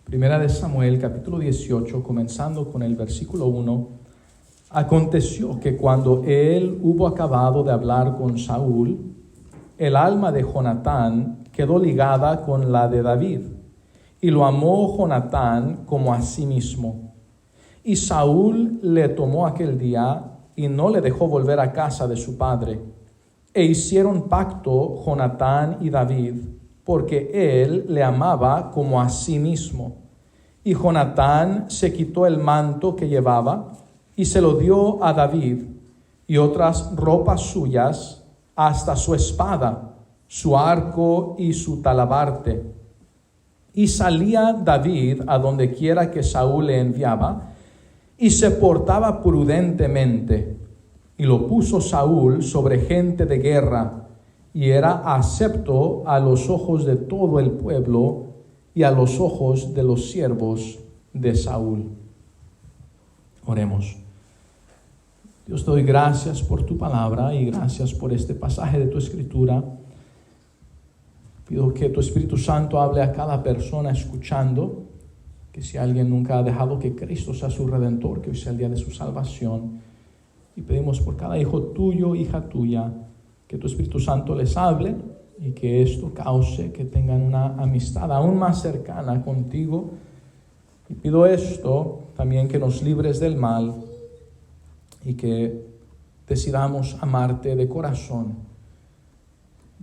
Primera de Samuel, capítulo 18, comenzando con el versículo 1. Aconteció que cuando él hubo acabado de hablar con Saúl, el alma de Jonatán quedó ligada con la de David, y lo amó Jonatán como a sí mismo. Y Saúl le tomó aquel día y no le dejó volver a casa de su padre. E hicieron pacto Jonatán y David, porque él le amaba como a sí mismo. Y Jonatán se quitó el manto que llevaba y se lo dio a David, y otras ropas suyas, hasta su espada, su arco y su talabarte. Y salía David a donde quiera que Saúl le enviaba, y se portaba prudentemente. Y lo puso Saúl sobre gente de guerra, y era acepto a los ojos de todo el pueblo y a los ojos de los siervos de Saúl. Oremos. Dios, te doy gracias por tu palabra y gracias por este pasaje de tu escritura. Pido que tu Espíritu Santo hable a cada persona escuchando, que si alguien nunca ha dejado que Cristo sea su Redentor, que hoy sea el día de su salvación. Y pedimos por cada hijo tuyo, hija tuya, que tu Espíritu Santo les hable y que esto cause que tengan una amistad aún más cercana contigo. Y pido esto también, que nos libres del mal y que decidamos amarte de corazón.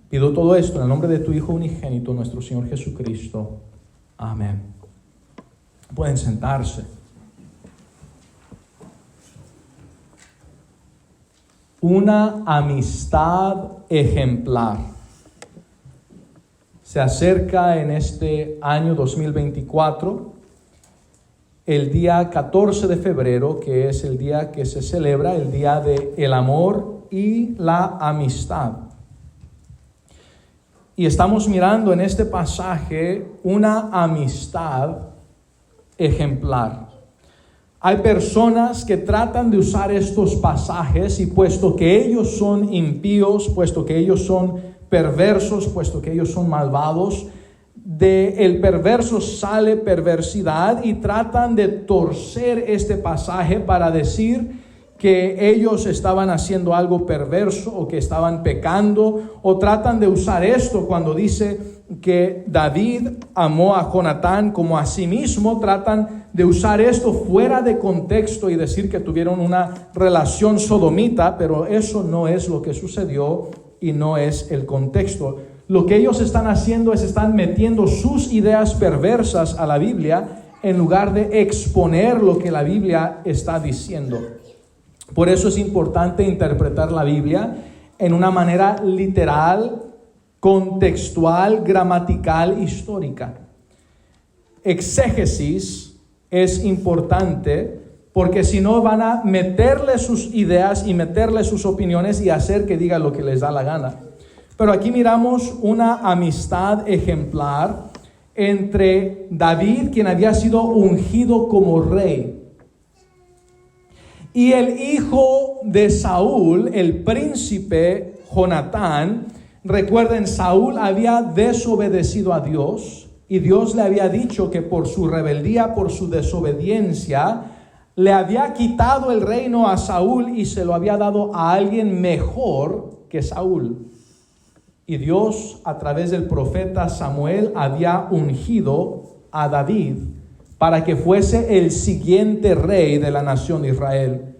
Pido todo esto en el nombre de tu Hijo unigénito, nuestro Señor Jesucristo. Amén. Pueden sentarse. Una amistad ejemplar. Se acerca en este año 2024 el día 14 de febrero, que es el día que se celebra, el día del amor y la amistad. Y estamos mirando en este pasaje una amistad ejemplar. Hay personas que tratan de usar estos pasajes y puesto que ellos son impíos, puesto que ellos son perversos, puesto que ellos son malvados, del perverso sale perversidad y tratan de torcer este pasaje para decir que ellos estaban haciendo algo perverso o que estaban pecando, o tratan de usar esto cuando dice que David amó a Jonatán como a sí mismo. Tratan de usar esto fuera de contexto y decir que tuvieron una relación sodomita, pero eso no es lo que sucedió y no es el contexto. Lo que ellos están haciendo es están metiendo sus ideas perversas a la Biblia en lugar de exponer lo que la Biblia está diciendo. Por eso es importante interpretar la Biblia en una manera literal, contextual, gramatical, histórica. Exégesis es importante porque si no van a meterle sus ideas y meterle sus opiniones y hacer que diga lo que les da la gana. Pero aquí miramos una amistad ejemplar entre David, quien había sido ungido como rey, y el hijo de Saúl, el príncipe Jonatán. Recuerden, Saúl había desobedecido a Dios y Dios le había dicho que por su rebeldía, por su desobediencia, le había quitado el reino a Saúl y se lo había dado a alguien mejor que Saúl. Y Dios, a través del profeta Samuel, había ungido a David para que fuese el siguiente rey de la nación de Israel.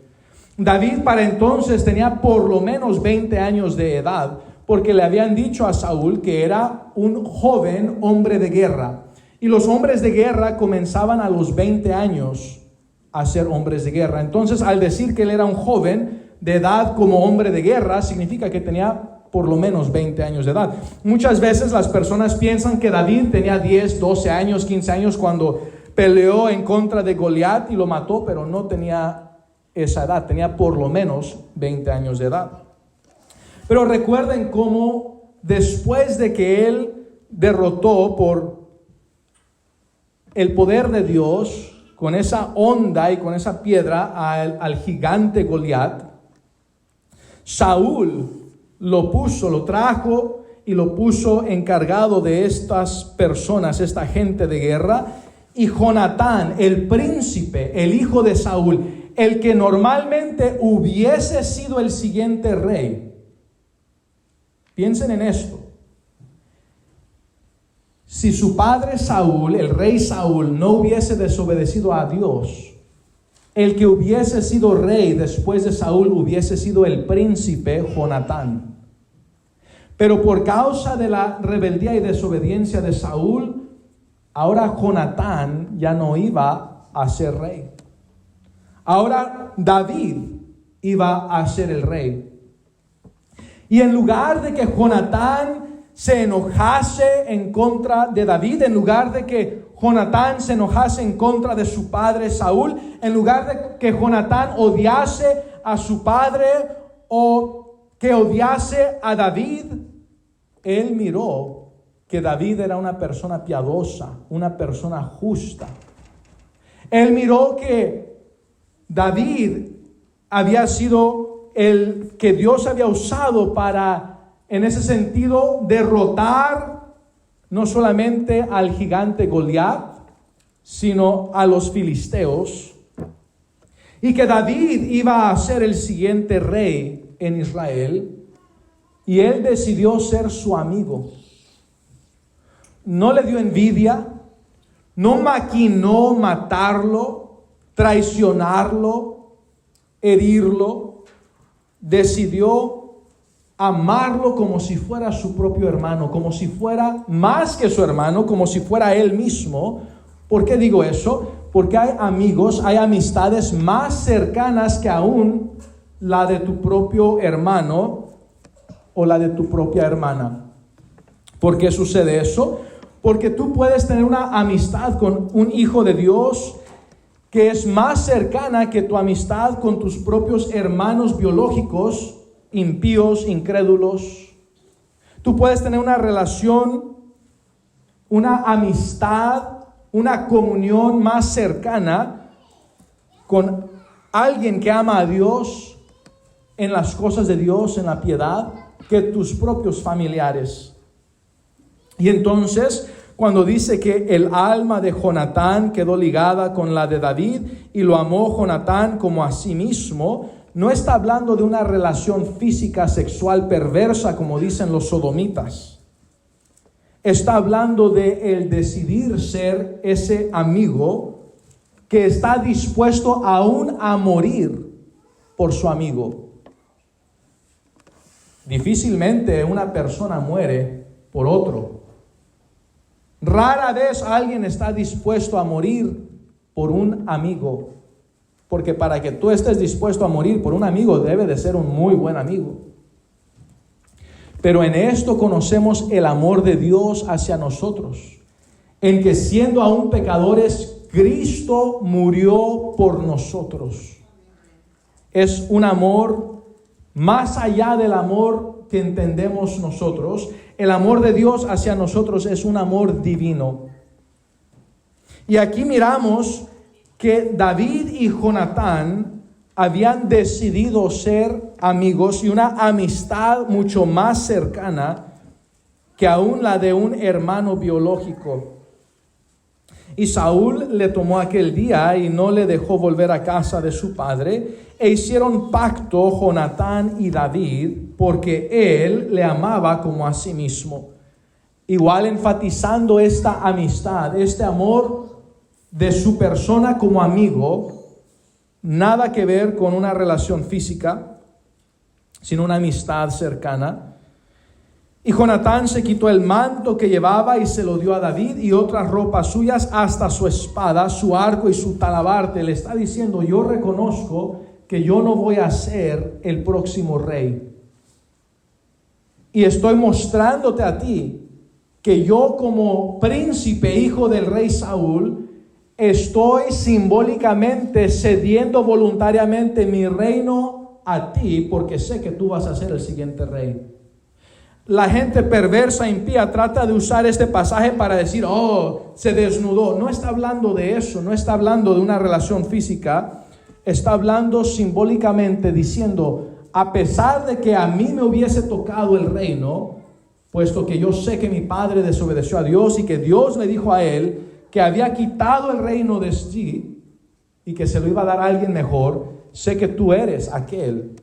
David para entonces tenía por lo menos 20 años de edad, porque le habían dicho a Saúl que era un joven hombre de guerra. Y los hombres de guerra comenzaban a los 20 años a ser hombres de guerra. Entonces, al decir que él era un joven de edad como hombre de guerra, significa que tenía por lo menos 20 años de edad. Muchas veces las personas piensan que David tenía 10, 12 años, 15 años cuando peleó en contra de Goliat y lo mató, pero no tenía esa edad, tenía por lo menos 20 años de edad. Pero recuerden cómo después de que él derrotó por el poder de Dios, con esa onda y con esa piedra al gigante Goliat, Saúl lo trajo y lo puso encargado de estas personas, esta gente de guerra, y Jonatán, el príncipe, el hijo de Saúl, el que normalmente hubiese sido el siguiente rey. Piensen en esto. Si su padre Saúl, el rey Saúl, no hubiese desobedecido a Dios, el que hubiese sido rey después de Saúl hubiese sido el príncipe Jonatán. Pero por causa de la rebeldía y desobediencia de Saúl, ahora Jonatán ya no iba a ser rey. Ahora David iba a ser el rey. Y en lugar de que Jonatán se enojase en contra de David, en lugar de que Jonatán se enojase en contra de su padre Saúl, en lugar de que Jonatán odiase a su padre o que odiase a David, él miró que David era una persona piadosa, una persona justa. Él miró que David había sido el que Dios había usado para, en ese sentido, derrotar no solamente al gigante Goliat, sino a los filisteos, y que David iba a ser el siguiente rey en Israel, y él decidió ser su amigo. No le dio envidia, no maquinó matarlo, traicionarlo, herirlo. Decidió amarlo como si fuera su propio hermano, como si fuera más que su hermano, como si fuera él mismo. ¿Por qué digo eso? Porque hay amigos, hay amistades más cercanas que aún la de tu propio hermano o la de tu propia hermana. ¿Por qué sucede eso? Porque tú puedes tener una amistad con un hijo de Dios que es más cercana que tu amistad con tus propios hermanos biológicos, impíos, incrédulos. Tú puedes tener una relación, una amistad, una comunión más cercana con alguien que ama a Dios en las cosas de Dios, en la piedad, que tus propios familiares. Y entonces, cuando dice que el alma de Jonatán quedó ligada con la de David y lo amó Jonatán como a sí mismo, no está hablando de una relación física sexual perversa como dicen los sodomitas. Está hablando de el decidir ser ese amigo que está dispuesto aún a morir por su amigo. Difícilmente una persona muere por otro. Rara vez alguien está dispuesto a morir por un amigo, porque para que tú estés dispuesto a morir por un amigo debe de ser un muy buen amigo. Pero en esto conocemos el amor de Dios hacia nosotros, en que siendo aún pecadores, Cristo murió por nosotros. Es un amor más allá del amor que entendemos nosotros. El amor de Dios hacia nosotros es un amor divino. Y aquí miramos que David y Jonatán habían decidido ser amigos y una amistad mucho más cercana que aún la de un hermano biológico. Y Saúl le tomó aquel día y no le dejó volver a casa de su padre, e hicieron pacto Jonatán y David, porque él le amaba como a sí mismo. Igual enfatizando esta amistad, este amor de su persona como amigo, nada que ver con una relación física, sino una amistad cercana. Y Jonatán se quitó el manto que llevaba y se lo dio a David y otras ropas suyas, hasta su espada, su arco y su talabarte. Le está diciendo: yo reconozco que yo no voy a ser el próximo rey. Y estoy mostrándote a ti que yo, como príncipe, hijo del rey Saúl, estoy simbólicamente cediendo voluntariamente mi reino a ti, porque sé que tú vas a ser el siguiente rey. La gente perversa, impía, trata de usar este pasaje para decir: oh, se desnudó. No está hablando de eso, no está hablando de una relación física. Está hablando simbólicamente diciendo: a pesar de que a mí me hubiese tocado el reino, puesto que yo sé que mi padre desobedeció a Dios y que Dios le dijo a él que había quitado el reino de sí y que se lo iba a dar a alguien mejor, sé que tú eres aquel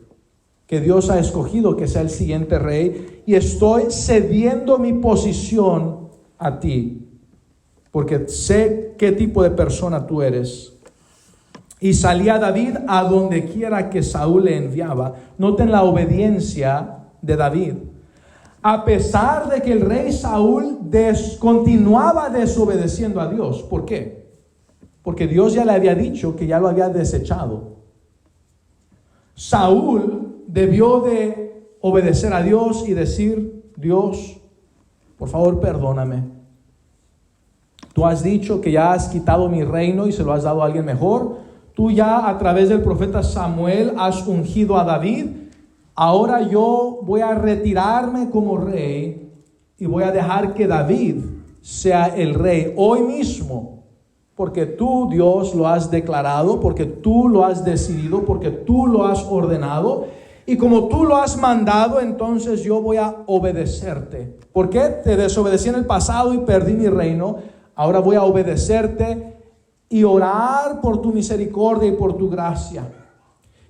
que Dios ha escogido que sea el siguiente rey, y estoy cediendo mi posición a ti, porque sé qué tipo de persona tú eres. Y salía David a donde quiera que Saúl le enviaba. Noten la obediencia de David. A pesar de que el rey Saúl continuaba desobedeciendo a Dios. ¿Por qué? Porque Dios ya le había dicho que ya lo había desechado. Saúl debió de obedecer a Dios y decir: Dios, por favor, perdóname. Tú has dicho que ya has quitado mi reino y se lo has dado a alguien mejor. Tú ya a través del profeta Samuel has ungido a David. Ahora yo voy a retirarme como rey y voy a dejar que David sea el rey hoy mismo. Porque tú, Dios, lo has declarado, porque tú lo has decidido, porque tú lo has ordenado. Y como tú lo has mandado, entonces yo voy a obedecerte. ¿Por qué? Te desobedecí en el pasado y perdí mi reino. Ahora voy a obedecerte y orar por tu misericordia y por tu gracia.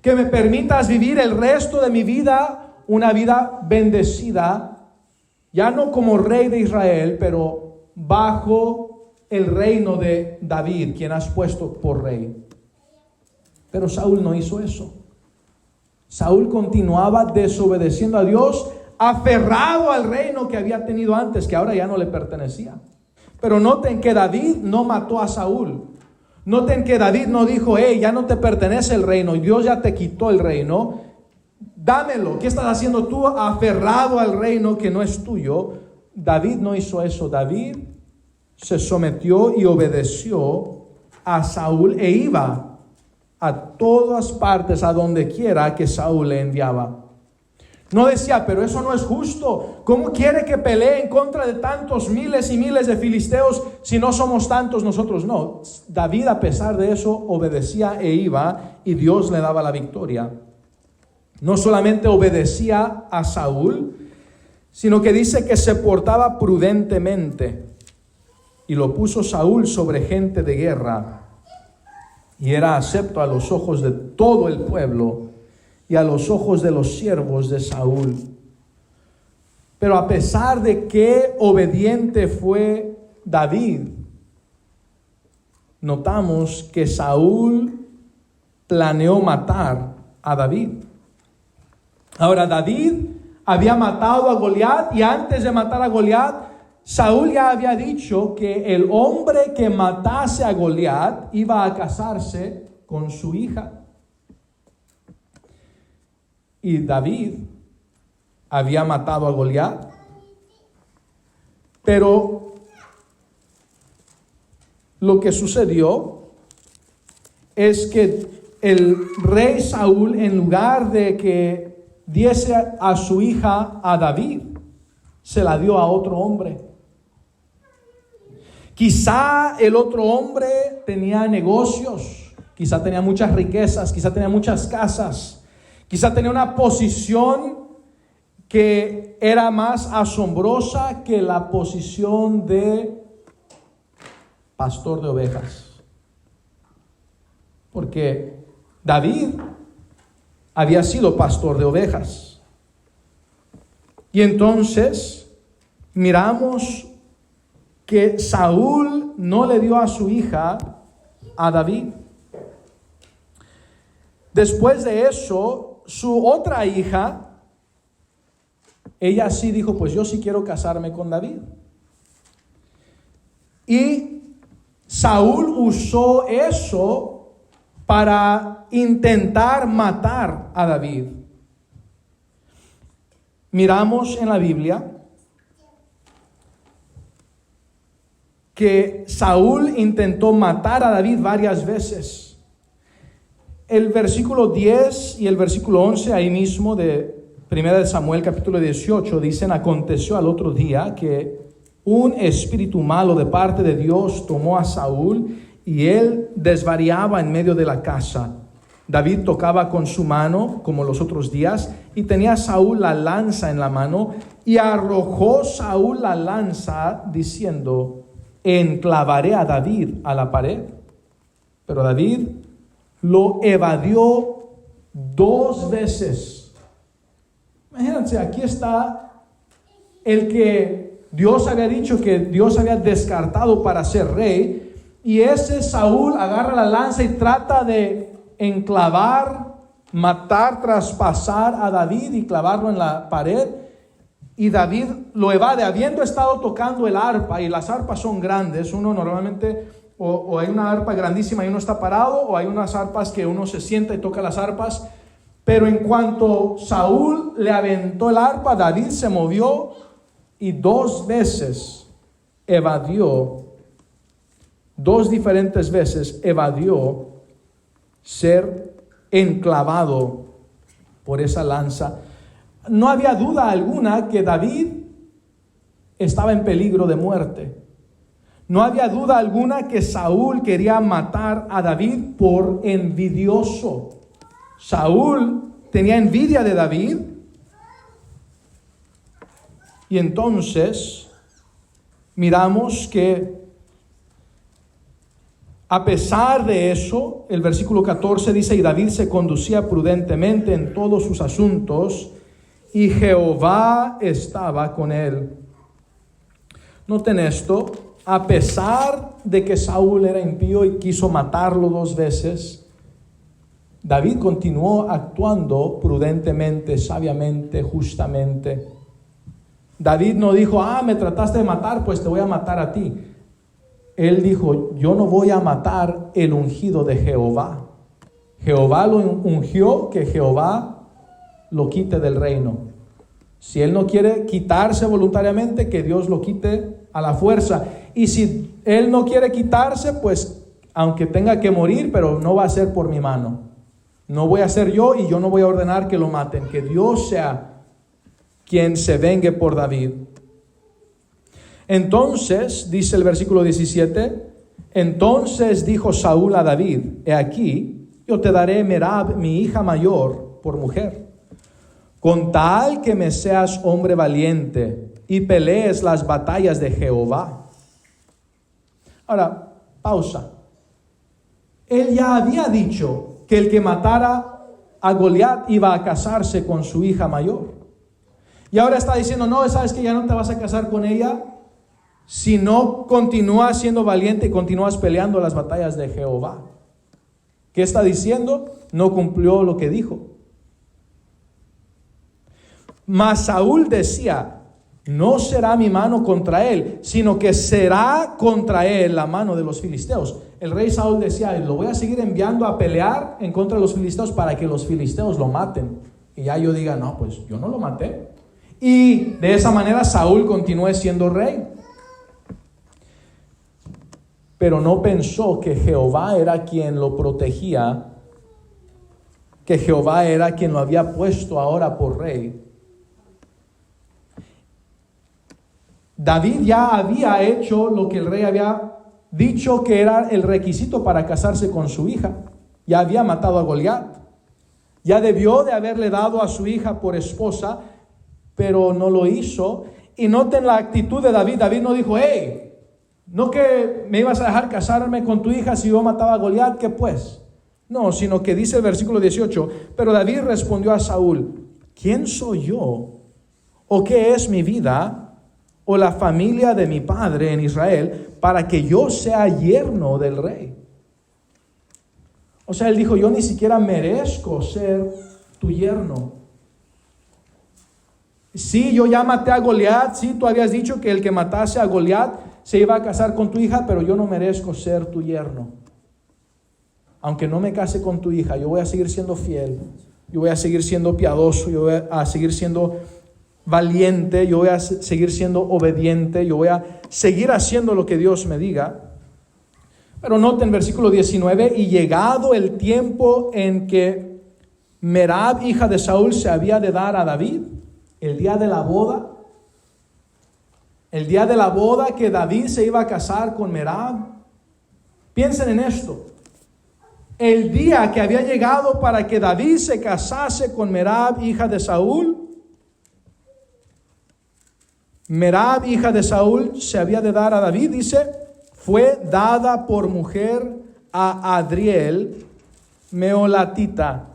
Que me permitas vivir el resto de mi vida, una vida bendecida, ya no como rey de Israel, pero bajo el reino de David, quien has puesto por rey. Pero Saúl no hizo eso. Saúl continuaba desobedeciendo a Dios, aferrado al reino que había tenido antes, que ahora ya no le pertenecía. Pero noten que David no mató a Saúl. Noten que David no dijo: hey, ya no te pertenece el reino, Dios ya te quitó el reino, dámelo. ¿Qué estás haciendo tú aferrado al reino que no es tuyo? David no hizo eso. David se sometió y obedeció a Saúl e iba a todas partes, a donde quiera que Saúl le enviaba. No decía: pero eso no es justo. ¿Cómo quiere que pelee en contra de tantos miles y miles de filisteos si no somos tantos nosotros? No, David a pesar de eso obedecía e iba, y Dios le daba la victoria. No solamente obedecía a Saúl, sino que dice que se portaba prudentemente, y lo puso Saúl sobre gente de guerra, y era acepto a los ojos de todo el pueblo y a los ojos de los siervos de Saúl. Pero a pesar de que obediente fue David, notamos que Saúl planeó matar a David. Ahora, David había matado a Goliat, y antes de matar a Goliat, Saúl ya había dicho que el hombre que matase a Goliat iba a casarse con su hija. Y David había matado a Goliat, pero lo que sucedió es que el rey Saúl, en lugar de que diese a su hija a David, se la dio a otro hombre. Quizá el otro hombre tenía negocios, quizá tenía muchas riquezas, quizá tenía muchas casas, quizá tenía una posición que era más asombrosa que la posición de pastor de ovejas. Porque David había sido pastor de ovejas. Y entonces miramos que Saúl no le dio a su hija a David. Después de eso, su otra hija, ella sí dijo: pues yo sí quiero casarme con David. Y Saúl usó eso para intentar matar a David. Miramos en la Biblia que Saúl intentó matar a David varias veces. El versículo 10 y el versículo 11 ahí mismo de 1 Samuel capítulo 18 dicen: aconteció al otro día que un espíritu malo de parte de Dios tomó a Saúl, y él desvariaba en medio de la casa. David tocaba con su mano como los otros días, y tenía Saúl la lanza en la mano, y arrojó Saúl la lanza diciendo: enclavaré a David a la pared. Pero David lo evadió 2 veces. Imagínense, aquí está el que Dios había dicho que Dios había descartado para ser rey. Y ese Saúl agarra la lanza y trata de enclavar, matar, traspasar a David y clavarlo en la pared. Y David lo evade, habiendo estado tocando el arpa, y las arpas son grandes. Uno normalmente, o hay una arpa grandísima y uno está parado, o hay unas arpas que uno se sienta y toca las arpas. Pero en cuanto Saúl le aventó el arpa, David se movió y 2 veces evadió, 2 diferentes veces evadió ser enclavado por esa lanza. No había duda alguna que David estaba en peligro de muerte. No había duda alguna que Saúl quería matar a David por envidioso. Saúl tenía envidia de David. Y entonces miramos que a pesar de eso, el versículo 14 dice: y David se conducía prudentemente en todos sus asuntos, y Jehová estaba con él. Noten esto: a pesar de que Saúl era impío y quiso matarlo 2 veces, David continuó actuando prudentemente, sabiamente, justamente. David no dijo: me trataste de matar, pues te voy a matar a ti. Él dijo: yo no voy a matar el ungido de Jehová. Jehová lo ungió, que Jehová lo quite del reino. Si él no quiere quitarse voluntariamente, que Dios lo quite a la fuerza. Y si él no quiere quitarse, pues aunque tenga que morir, pero no va a ser por mi mano. No voy a ser yo, y yo no voy a ordenar que lo maten. Que Dios sea quien se vengue por David. Entonces, dice el versículo 17, entonces dijo Saúl a David: he aquí, yo te daré Merab, mi hija mayor, por mujer, con tal que me seas hombre valiente y pelees las batallas de Jehová. Ahora, pausa. Él ya había dicho que el que matara a Goliat iba a casarse con su hija mayor. Y ahora está diciendo: no, sabes que ya no te vas a casar con ella si no continúas siendo valiente y continúas peleando las batallas de Jehová. ¿Qué está diciendo? No cumplió lo que dijo. Mas Saúl decía: no será mi mano contra él, sino que será contra él la mano de los filisteos. El rey Saúl decía: lo voy a seguir enviando a pelear en contra de los filisteos para que los filisteos lo maten. Y ya yo diga: no, pues yo no lo maté. Y de esa manera Saúl continúe siendo rey. Pero no pensó que Jehová era quien lo protegía, que Jehová era quien lo había puesto ahora por rey. David ya había hecho lo que el rey había dicho que era el requisito para casarse con su hija. Ya había matado a Goliat. Ya debió de haberle dado a su hija por esposa, pero no lo hizo. Y noten la actitud de David. David no dijo: hey, no que me ibas a dejar casarme con tu hija si yo mataba a Goliat, ¿qué pues? No, sino que dice el versículo 18: pero David respondió a Saúl: ¿quién soy yo? ¿O qué es mi vida? ¿O la familia de mi padre en Israel para que yo sea yerno del rey? O sea, él dijo: yo ni siquiera merezco ser tu yerno. Sí, yo ya maté a Goliat. Sí, tú habías dicho que el que matase a Goliat se iba a casar con tu hija, pero yo no merezco ser tu yerno. Aunque no me case con tu hija, yo voy a seguir siendo fiel. Yo voy a seguir siendo piadoso. Yo voy a seguir siendo valiente. Yo voy a seguir siendo obediente. Yo voy a seguir haciendo lo que Dios me diga. Pero noten versículo 19: y llegado el tiempo en que Merab, hija de Saúl, se había de dar a David, el día de la boda, que David se iba a casar con Merab. Piensen en esto: el día que había llegado para que David se casase con Merab, hija de Saúl, Merab, hija de Saúl, se había de dar a David, dice, fue dada por mujer a Adriel, Meolatita.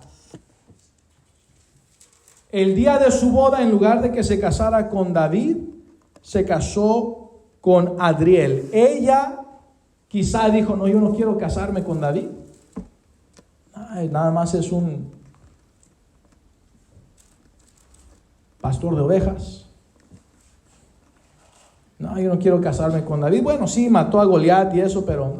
El día de su boda, en lugar de que se casara con David, se casó con Adriel. Ella quizá dijo, no, yo no quiero casarme con David. Ay, nada más es un pastor de ovejas. No, yo no quiero casarme con David. Bueno, sí, mató a Goliat y eso, pero...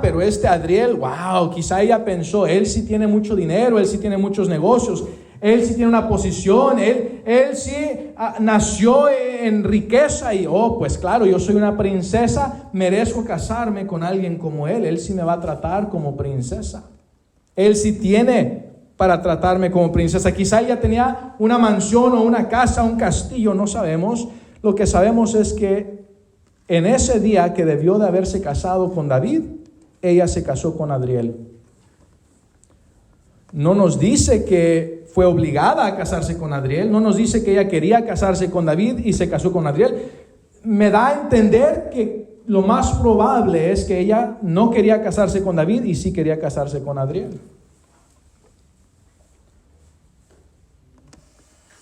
pero este Adriel, wow, quizá ella pensó, él sí tiene mucho dinero, él sí tiene muchos negocios, él sí tiene una posición, él sí nació en riqueza y, pues claro, yo soy una princesa, merezco casarme con alguien como él sí me va a tratar como princesa. Él sí tiene para tratarme como princesa. Quizá ella tenía una mansión o una casa, un castillo, no sabemos. Lo que sabemos es que en ese día que debió de haberse casado con David, ella se casó con Adriel. No nos dice que fue obligada a casarse con Adriel, no nos dice que ella quería casarse con David y se casó con Adriel. Me da a entender que lo más probable es que ella no quería casarse con David y sí quería casarse con Adriel.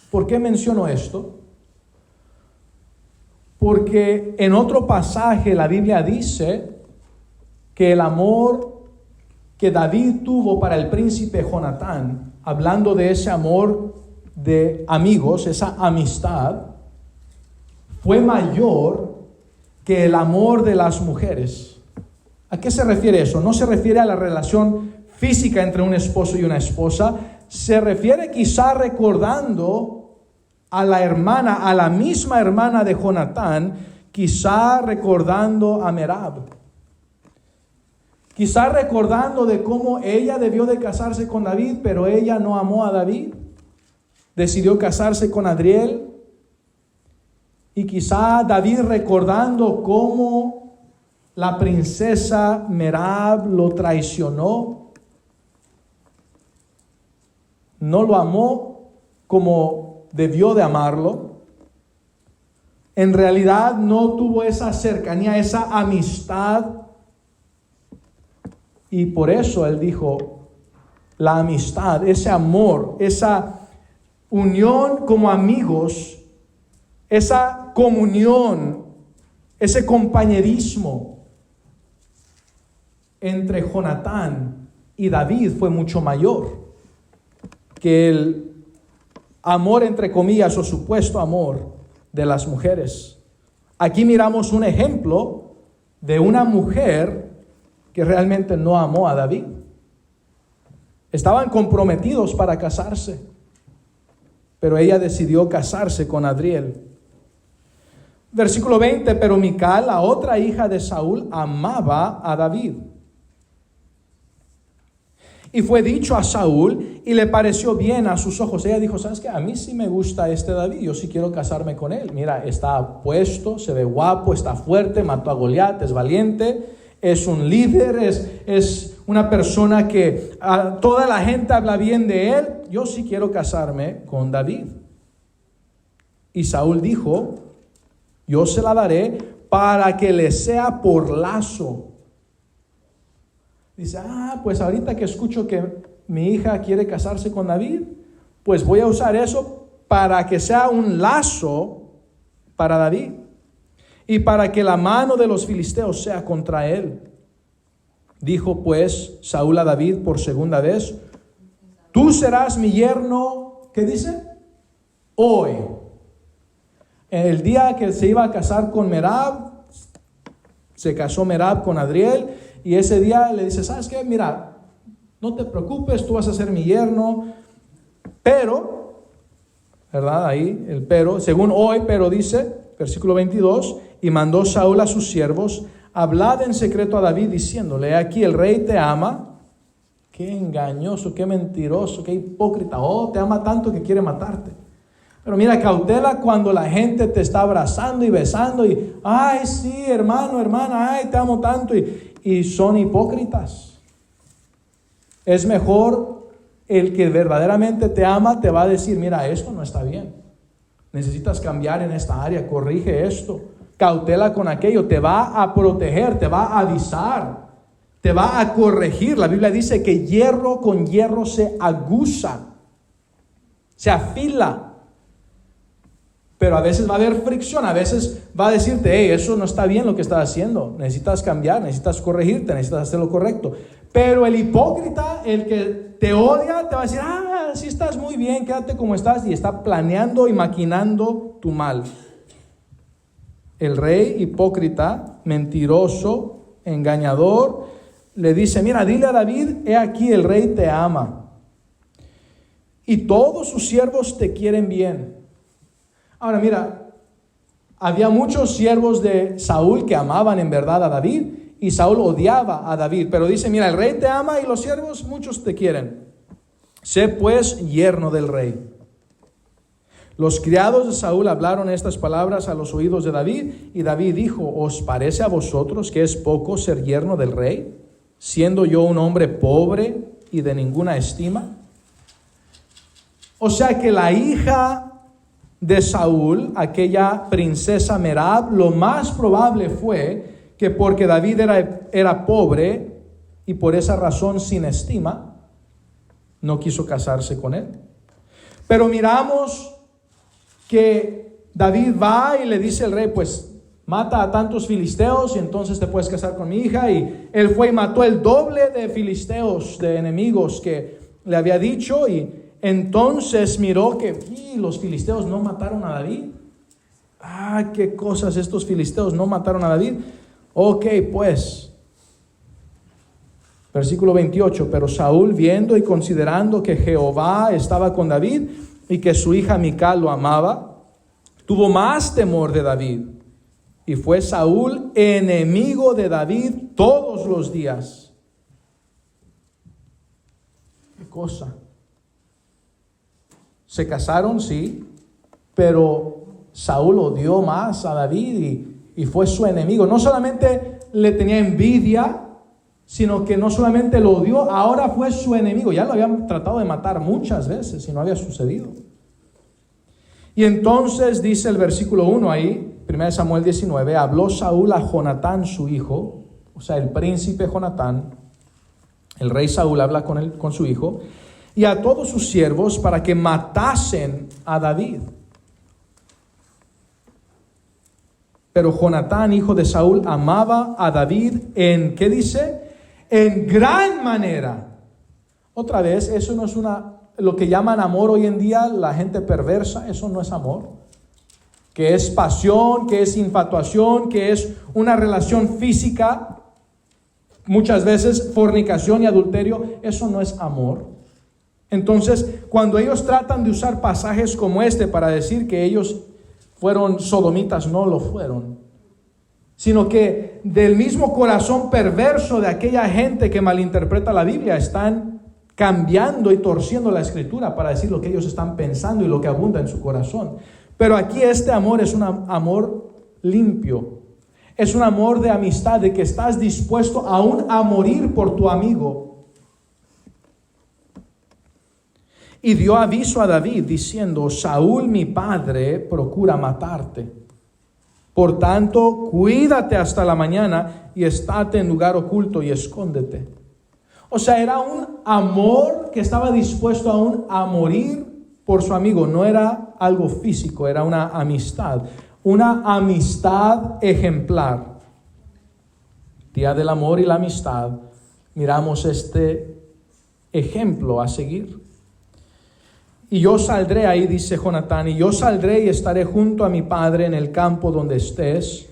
¿Por qué menciono esto? Porque en otro pasaje la Biblia dice que el amor que David tuvo para el príncipe Jonatán, hablando de ese amor de amigos, esa amistad, fue mayor que el amor de las mujeres. ¿A qué se refiere eso? No se refiere a la relación física entre un esposo y una esposa, se refiere quizá recordando a la hermana, a la misma hermana de Jonatán, quizá recordando a Merab. Quizá recordando de cómo ella debió de casarse con David, pero ella no amó a David. Decidió casarse con Adriel. Y quizá David recordando cómo la princesa Merab lo traicionó. No lo amó como debió de amarlo. En realidad no tuvo esa cercanía, esa amistad. Y por eso él dijo, la amistad, ese amor, esa unión como amigos, esa comunión, ese compañerismo entre Jonatán y David fue mucho mayor que el amor, entre comillas, o supuesto amor de las mujeres. Aquí miramos un ejemplo de una mujer que realmente no amó a David. Estaban comprometidos para casarse, pero ella decidió casarse con Adriel. Versículo 20, pero Mical, la otra hija de Saúl, amaba a David. Y fue dicho a Saúl y le pareció bien a sus ojos. Ella dijo, ¿sabes qué? A mí sí me gusta este David, yo sí quiero casarme con él. Mira, está puesto, se ve guapo, está fuerte, mató a Goliat, es valiente, es un líder, es una persona que toda la gente habla bien de él. Yo sí quiero casarme con David. Y Saúl dijo, yo se la daré para que le sea por lazo. Dice, pues ahorita que escucho que mi hija quiere casarse con David, pues voy a usar eso para que sea un lazo para David y para que la mano de los filisteos sea contra él. Dijo pues Saúl a David por segunda vez, tú serás mi yerno, ¿qué dice? Hoy. El día que se iba a casar con Merab, se casó Merab con Adriel. Y ese día le dice, ¿sabes qué? Mira, no te preocupes, tú vas a ser mi yerno. Pero, ¿verdad? Ahí el pero, según hoy, pero dice, versículo 22, y mandó Saúl a sus siervos, hablad en secreto a David diciéndole, aquí el rey te ama. Qué engañoso, qué mentiroso, qué hipócrita. Te ama tanto que quiere matarte. Pero mira, cautela cuando la gente te está abrazando y besando y, ay, sí, hermano, hermana, ay, te amo tanto. Y son hipócritas. Es mejor el que verdaderamente te ama, te va a decir, mira, esto no está bien. Necesitas cambiar en esta área, corrige esto. cautela con aquello, te va a proteger, te va a avisar, te va a corregir. La Biblia dice que hierro con hierro se aguza, se afila. Pero a veces va a haber fricción, a veces va a decirte, hey, eso no está bien lo que estás haciendo, necesitas cambiar, necesitas corregirte, necesitas hacer lo correcto. Pero el hipócrita, el que te odia, te va a decir, sí estás muy bien, quédate como estás, y está planeando y maquinando tu mal. El rey hipócrita, mentiroso, engañador, le dice, mira, dile a David, he aquí el rey te ama y todos sus siervos te quieren bien. Ahora mira, había muchos siervos de Saúl que amaban en verdad a David, y Saúl odiaba a David, pero dice, mira, el rey te ama y los siervos muchos te quieren. Sé pues yerno del rey. Los criados de Saúl hablaron estas palabras a los oídos de David, y David dijo, ¿os parece a vosotros que es poco ser yerno del rey, siendo yo un hombre pobre y de ninguna estima? O sea que la hija de Saúl, aquella princesa Merab, lo más probable fue que porque David era pobre y por esa razón sin estima, no quiso casarse con él. Pero miramos que David va y le dice al rey, pues mata a tantos filisteos y entonces te puedes casar con mi hija. Y él fue y mató el doble de filisteos, de enemigos que le había dicho, y entonces miró que los filisteos no mataron a David. Qué cosas, estos filisteos no mataron a David. Ok, pues. Versículo 28. Pero Saúl, viendo y considerando que Jehová estaba con David y que su hija Mical lo amaba, tuvo más temor de David. Y fue Saúl enemigo de David todos los días. ¿Qué cosa? Se casaron, sí, pero Saúl odió más a David y fue su enemigo. No solamente le tenía envidia, sino que no solamente lo odió, ahora fue su enemigo. Ya lo habían tratado de matar muchas veces y no había sucedido. Y entonces dice el versículo 1 ahí, 1 Samuel 19, habló Saúl a Jonatán su hijo, o sea, el príncipe Jonatán, el rey Saúl habla con su hijo, y a todos sus siervos para que matasen a David. Pero Jonatán, hijo de Saúl, amaba a David en, ¿qué dice? En gran manera. Otra vez, eso no es lo que llaman amor hoy en día, la gente perversa, eso no es amor. Que es pasión, que es infatuación, que es una relación física, muchas veces fornicación y adulterio, eso no es amor. Entonces, cuando ellos tratan de usar pasajes como este para decir que ellos fueron sodomitas, no lo fueron, sino que del mismo corazón perverso de aquella gente que malinterpreta la Biblia, están cambiando y torciendo la escritura para decir lo que ellos están pensando y lo que abunda en su corazón. Pero aquí este amor es un amor limpio, es un amor de amistad, de que estás dispuesto aún a morir por tu amigo. Y dio aviso a David diciendo, Saúl mi padre procura matarte. Por tanto, cuídate hasta la mañana y estate en lugar oculto y escóndete. O sea, era un amor que estaba dispuesto aún a morir por su amigo. No era algo físico, era una amistad ejemplar. Día del amor y la amistad. Miramos este ejemplo a seguir. Y yo saldré, ahí dice Jonatán, y yo saldré y estaré junto a mi padre en el campo donde estés,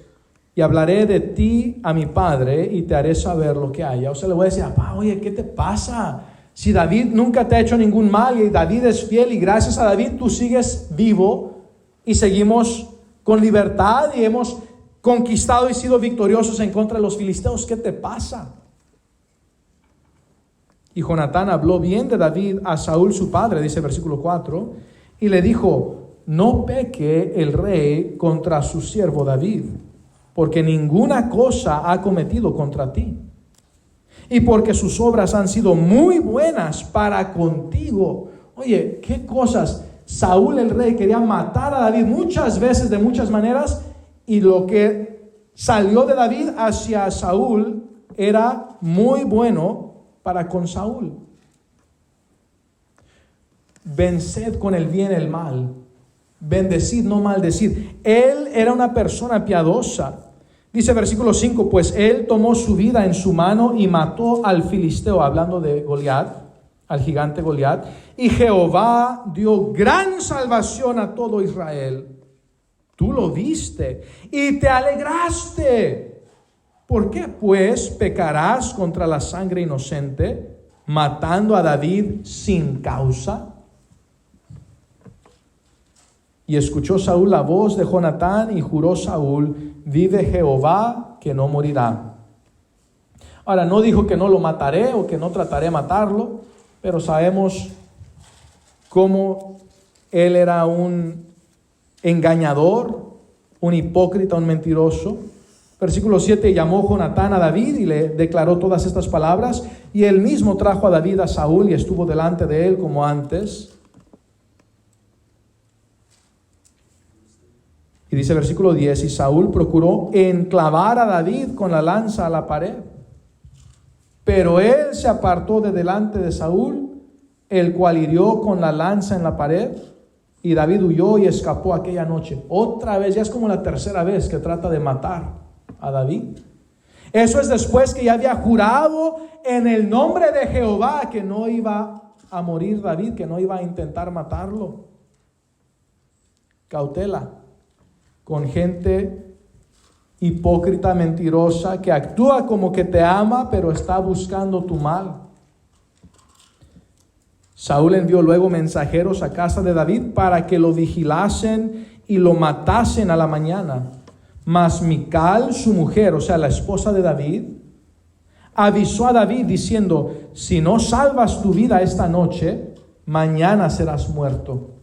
y hablaré de ti a mi padre y te haré saber lo que haya. O sea, le voy a decir, papá, oye, ¿qué te pasa? Si David nunca te ha hecho ningún mal y David es fiel y gracias a David tú sigues vivo y seguimos con libertad y hemos conquistado y sido victoriosos en contra de los filisteos, ¿qué te pasa? Y Jonatán habló bien de David a Saúl su padre, dice el versículo 4, y le dijo, no peque el rey contra su siervo David, porque ninguna cosa ha cometido contra ti, y porque sus obras han sido muy buenas para contigo. Oye, qué cosas. Saúl el rey quería matar a David muchas veces, de muchas maneras, Y lo que salió de David hacia Saúl era muy bueno para con Saúl. Venced con el bien el mal, bendecid, no maldecid. Él era una persona piadosa. Dice versículo 5, pues él tomó su vida en su mano y mató al filisteo, hablando de Goliat, al gigante Goliat. Y Jehová dio gran salvación a todo Israel. Tú lo viste y te alegraste. ¿Por qué pues pecarás contra la sangre inocente, matando a David sin causa? Y escuchó Saúl la voz de Jonatán y juró Saúl, vive Jehová que no morirá. Ahora, no dijo que no lo mataré o que no trataré de matarlo, pero sabemos cómo él era un engañador, un hipócrita, un mentiroso. Versículo 7, llamó Jonatán a David y le declaró todas estas palabras, y él mismo trajo a David a Saúl y estuvo delante de él como antes. Y dice versículo 10, y Saúl procuró enclavar a David con la lanza a la pared. Pero él se apartó de delante de Saúl, el cual hirió con la lanza en la pared, y David huyó y escapó aquella noche. Otra vez, ya es como la tercera vez que trata de matar a David. Eso es después que ya había jurado en el nombre de Jehová que no iba a morir David, que no iba a intentar matarlo. Cautela con gente hipócrita, mentirosa, que actúa como que te ama, pero está buscando tu mal. Saúl envió luego mensajeros a casa de David para que lo vigilasen y lo matasen a la mañana. Mas Mical, su mujer, o sea, la esposa de David, avisó a David diciendo, si no salvas tu vida esta noche, mañana serás muerto.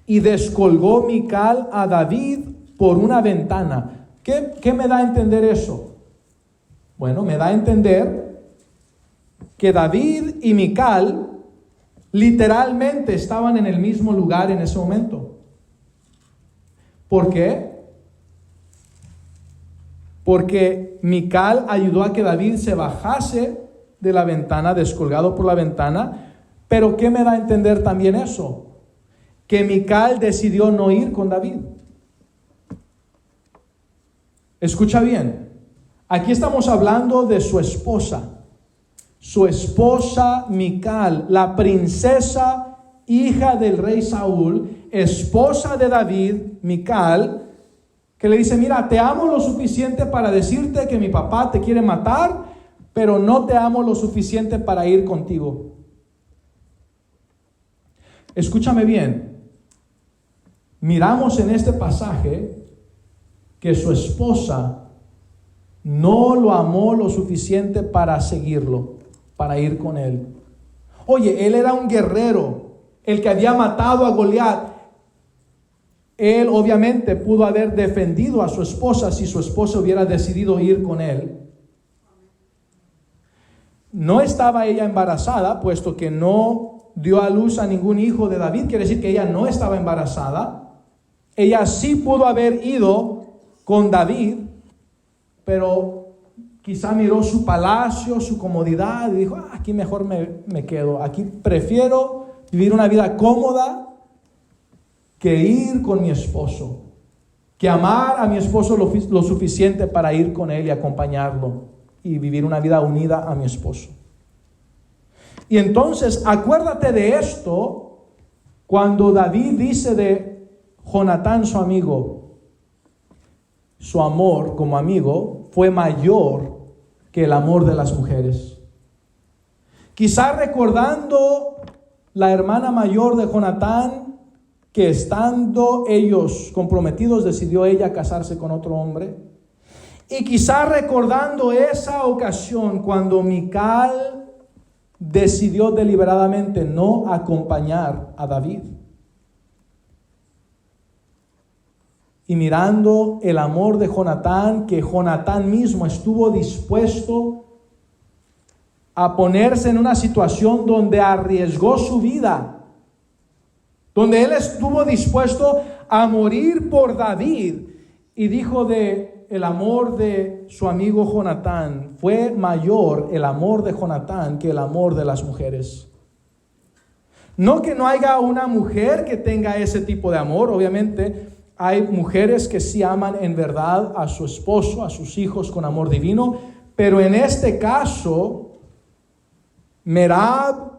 Y descolgó Mical a David por una ventana. ¿Qué me da a entender eso? Bueno, me da a entender que David y Mical literalmente estaban en el mismo lugar en ese momento. ¿Por qué? Porque Mical ayudó a que David se bajase de la ventana, descolgado por la ventana. Pero ¿qué me da a entender también eso? Que Mical decidió no ir con David. Escucha bien, aquí estamos hablando de su esposa. Su esposa Mical, la princesa, hija del rey Saúl, esposa de David, Mical, que le dice, mira, te amo lo suficiente para decirte que mi papá te quiere matar, pero no te amo lo suficiente para ir contigo. Escúchame bien. Miramos en este pasaje que su esposa no lo amó lo suficiente para seguirlo, para ir con él. Oye, él era un guerrero, el que había matado a Goliat. Él obviamente pudo haber defendido a su esposa si su esposa hubiera decidido ir con él. No estaba ella embarazada, puesto que no dio a luz a ningún hijo de David. Quiere decir que ella no estaba embarazada. Ella sí pudo haber ido con David, pero quizá miró su palacio, su comodidad y dijo, aquí mejor me quedo. Aquí prefiero vivir una vida cómoda que ir con mi esposo, que amar a mi esposo lo suficiente para ir con él y acompañarlo y vivir una vida unida a mi esposo. Y entonces acuérdate de esto cuando David dice de Jonatán, su amigo, su amor como amigo fue mayor que el amor de las mujeres. Quizá recordando la hermana mayor de Jonatán, que estando ellos comprometidos decidió ella casarse con otro hombre. Y quizá recordando esa ocasión cuando Mical decidió deliberadamente no acompañar a David. Y mirando el amor de Jonatán, que Jonatán mismo estuvo dispuesto a ponerse en una situación donde arriesgó su vida, donde él estuvo dispuesto a morir por David. y dijo de el amor de su amigo Jonatán, fue mayor el amor de Jonatán que el amor de las mujeres. No que no haya una mujer que tenga ese tipo de amor, obviamente hay mujeres que sí aman en verdad a su esposo, a sus hijos con amor divino, pero en este caso, Merab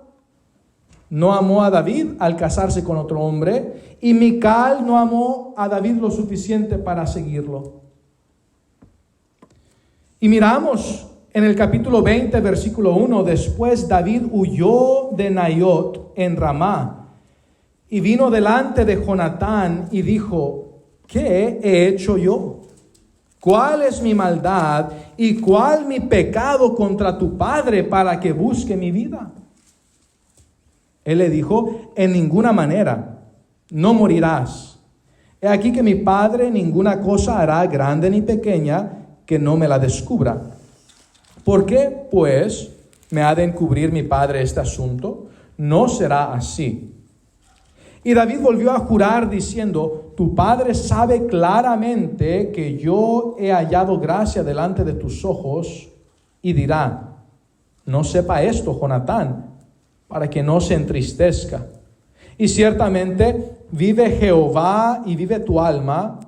no amó a David al casarse con otro hombre, y Mical no amó a David lo suficiente para seguirlo. Y miramos en el capítulo 20, versículo 1, después David huyó de Naiot en Ramá, y vino delante de Jonatán y dijo, ¿qué he hecho yo? ¿Cuál es mi maldad y cuál mi pecado contra tu padre para que busque mi vida? Él le dijo, en ninguna manera, no morirás. He aquí que mi padre ninguna cosa hará, grande ni pequeña, que no me la descubra. ¿Por qué, pues, me ha de encubrir mi padre este asunto? No será así. Y David volvió a jurar diciendo, tu padre sabe claramente que yo he hallado gracia delante de tus ojos, y dirá, no sepa esto, Jonatán, para que no se entristezca. Y ciertamente vive Jehová y vive tu alma,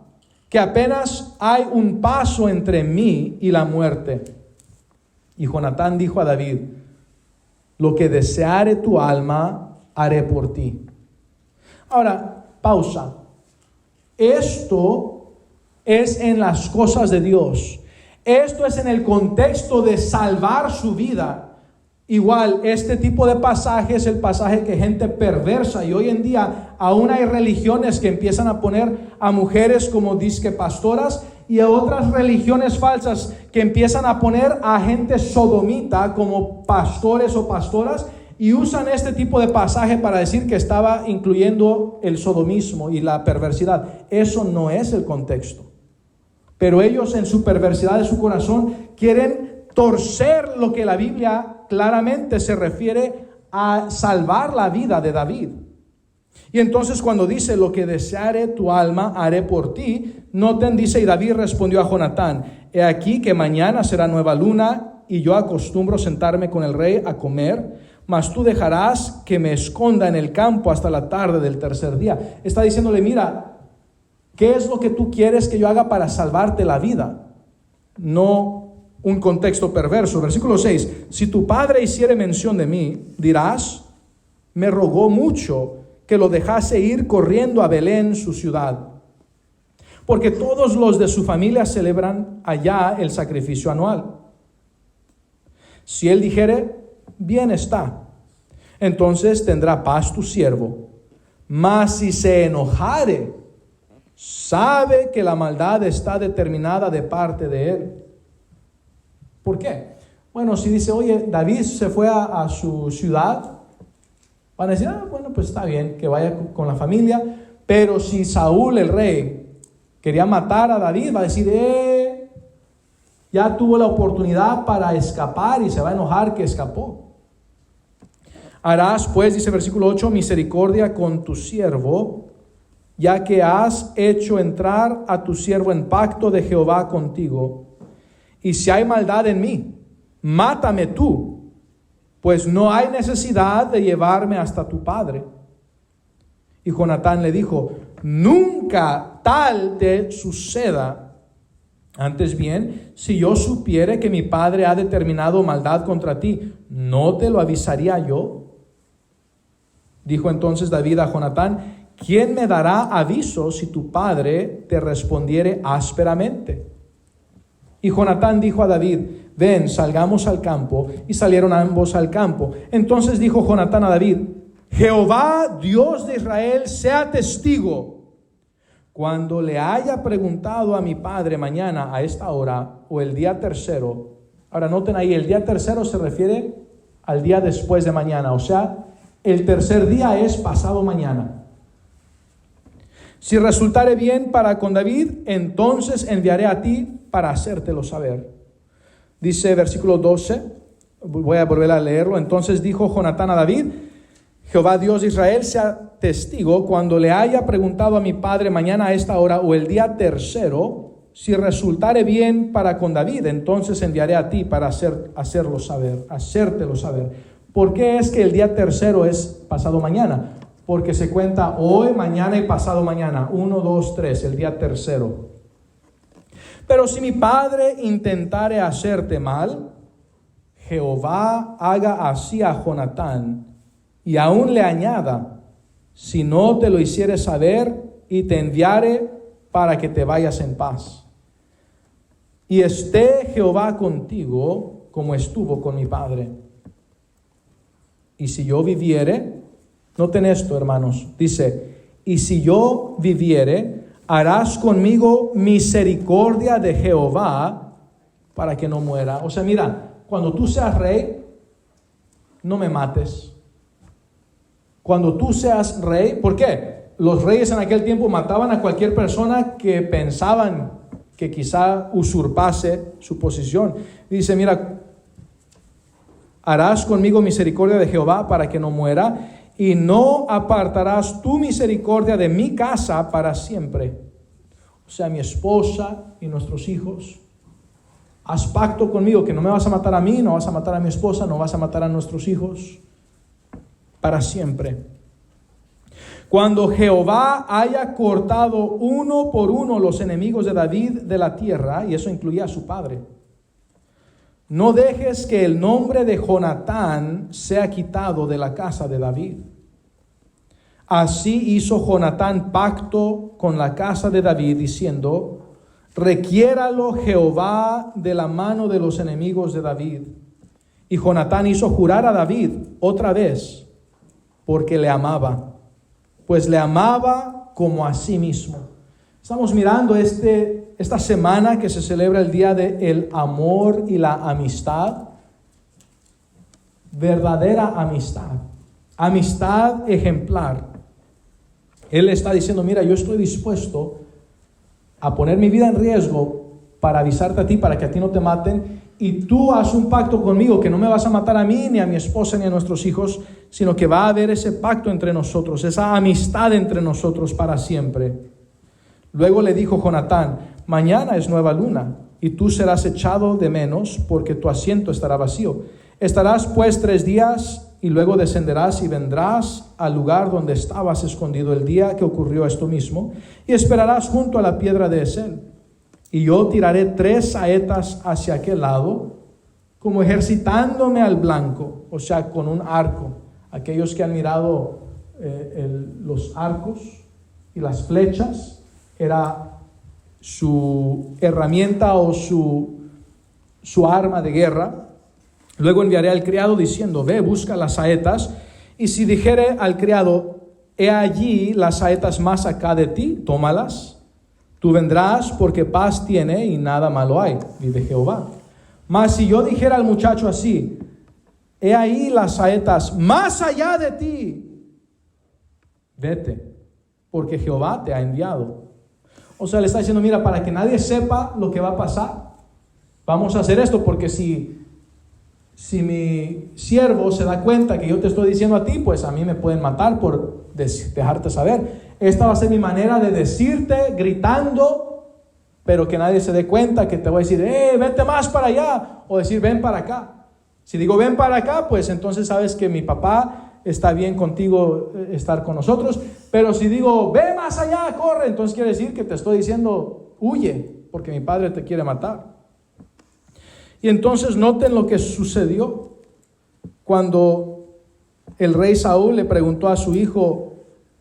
que apenas hay un paso entre mí y la muerte. Y Jonatán dijo a David, lo que deseare tu alma, haré por ti. Ahora, pausa. Esto es en las cosas de Dios. Esto es en el contexto de salvar su vida. Igual, este tipo de pasaje es el pasaje que gente perversa, y hoy en día aún hay religiones que empiezan a poner a mujeres como disque pastoras, y a otras religiones falsas que empiezan a poner a gente sodomita como pastores o pastoras, y usan este tipo de pasaje para decir que estaba incluyendo el sodomismo y la perversidad. Eso no es el contexto. Pero ellos en su perversidad de su corazón quieren torcer lo que la Biblia claramente se refiere a salvar la vida de David. Y entonces cuando dice, lo que deseare tu alma, haré por ti, noten, dice, y David respondió a Jonatán, he aquí que mañana será nueva luna, y yo acostumbro sentarme con el rey a comer, mas tú dejarás que me esconda en el campo hasta la tarde del tercer día. Está diciéndole, mira, ¿qué es lo que tú quieres que yo haga para salvarte la vida? No un contexto perverso. Versículo 6, si tu padre hiciere mención de mí, dirás, me rogó mucho que lo dejase ir corriendo a Belén, su ciudad, porque todos los de su familia celebran allá el sacrificio anual. Si él dijere, bien está, entonces tendrá paz tu siervo. Mas si se enojare, sabe que la maldad está determinada de parte de él. ¿Por qué? Bueno, si dice, oye, David se fue a su ciudad, van a decir, bueno, pues está bien, que vaya con la familia. Pero si Saúl, el rey, quería matar a David, va a decir, ya tuvo la oportunidad para escapar y se va a enojar que escapó. Harás, pues, dice versículo 8, misericordia con tu siervo, ya que has hecho entrar a tu siervo en pacto de Jehová contigo. Y si hay maldad en mí, mátame tú, pues no hay necesidad de llevarme hasta tu padre. Y Jonatán le dijo, nunca tal te suceda. Antes bien, si yo supiere que mi padre ha determinado maldad contra ti, ¿no te lo avisaría yo? Dijo entonces David a Jonatán, ¿quién me dará aviso si tu padre te respondiere ásperamente? Y Jonatán dijo a David, ven, salgamos al campo. Y salieron ambos al campo. Entonces dijo Jonatán a David, Jehová, Dios de Israel, sea testigo. Cuando le haya preguntado a mi padre mañana a esta hora o el día tercero. Ahora noten ahí, el día tercero se refiere al día después de mañana. O sea, el tercer día es pasado mañana. Si resultare bien para con David, entonces enviaré a ti para hacértelo saber. Dice versículo 12, voy a volver a leerlo. Entonces dijo Jonatán a David, Jehová Dios de Israel sea testigo, cuando le haya preguntado a mi padre mañana a esta hora o el día tercero, si resultare bien para con David, entonces enviaré a ti para hacértelo saber. ¿Por qué es que el día tercero es pasado mañana? Porque se cuenta hoy, mañana y pasado mañana. 1, 2, 3, el día tercero. Pero si mi padre intentare hacerte mal, Jehová haga así a Jonatán, y aún le añada, si no te lo hiciere saber, y te enviare para que te vayas en paz. Y esté Jehová contigo, como estuvo con mi padre. Y si yo viviere, noten esto, hermanos, dice, y si yo viviere, harás conmigo misericordia de Jehová para que no muera. O sea, mira, cuando tú seas rey, no me mates. Cuando tú seas rey, ¿por qué? Los reyes en aquel tiempo mataban a cualquier persona que pensaban que quizá usurpase su posición. Dice, mira, harás conmigo misericordia de Jehová para que no muera, y no apartarás tu misericordia de mi casa para siempre. O sea, mi esposa y nuestros hijos. Haz pacto conmigo que no me vas a matar a mí, no vas a matar a mi esposa, no vas a matar a nuestros hijos para siempre. Cuando Jehová haya cortado uno por uno los enemigos de David de la tierra, y eso incluía a su padre, no dejes que el nombre de Jonatán sea quitado de la casa de David. Así hizo Jonatán pacto con la casa de David, diciendo, requiéralo Jehová de la mano de los enemigos de David. Y Jonatán hizo jurar a David otra vez, porque le amaba, pues le amaba como a sí mismo. Estamos mirando esta semana que se celebra el día del amor y la amistad. Verdadera amistad. Amistad ejemplar. Él está diciendo, mira, yo estoy dispuesto a poner mi vida en riesgo para avisarte a ti, para que a ti no te maten. Y tú haz un pacto conmigo que no me vas a matar a mí, ni a mi esposa, ni a nuestros hijos, sino que va a haber ese pacto entre nosotros, esa amistad entre nosotros para siempre. Luego le dijo Jonatán, mañana es nueva luna, y tú serás echado de menos, porque tu asiento estará vacío. Estarás pues 3 días, y luego descenderás y vendrás al lugar donde estabas escondido el día que ocurrió esto mismo, y esperarás junto a la piedra de Esel. Y yo tiraré 3 saetas hacia aquel lado, como ejercitándome al blanco, o sea, con un arco. Aquellos que han mirado los arcos y las flechas, era su herramienta o su arma de guerra. Luego enviaré al criado diciendo, ve, busca las saetas, y si dijere al criado, he allí las saetas más acá de ti, tómalas. Tú vendrás porque paz tiene y nada malo hay, vive Jehová. Mas si yo dijera al muchacho así, he ahí las saetas más allá de ti, vete, porque Jehová te ha enviado. O sea, le está diciendo, mira, para que nadie sepa lo que va a pasar, vamos a hacer esto, porque si mi siervo se da cuenta que yo te estoy diciendo a ti, pues a mí me pueden matar por dejarte saber. Esta va a ser mi manera de decirte, gritando, pero que nadie se dé cuenta que te voy a decir, vete más para allá, o decir, ven para acá. Si digo, ven para acá, pues entonces sabes que mi papá está bien contigo estar con nosotros. Pero si digo, ve más allá, corre, entonces quiere decir que te estoy diciendo, huye, porque mi padre te quiere matar. Y entonces noten lo que sucedió cuando el rey Saúl le preguntó a su hijo,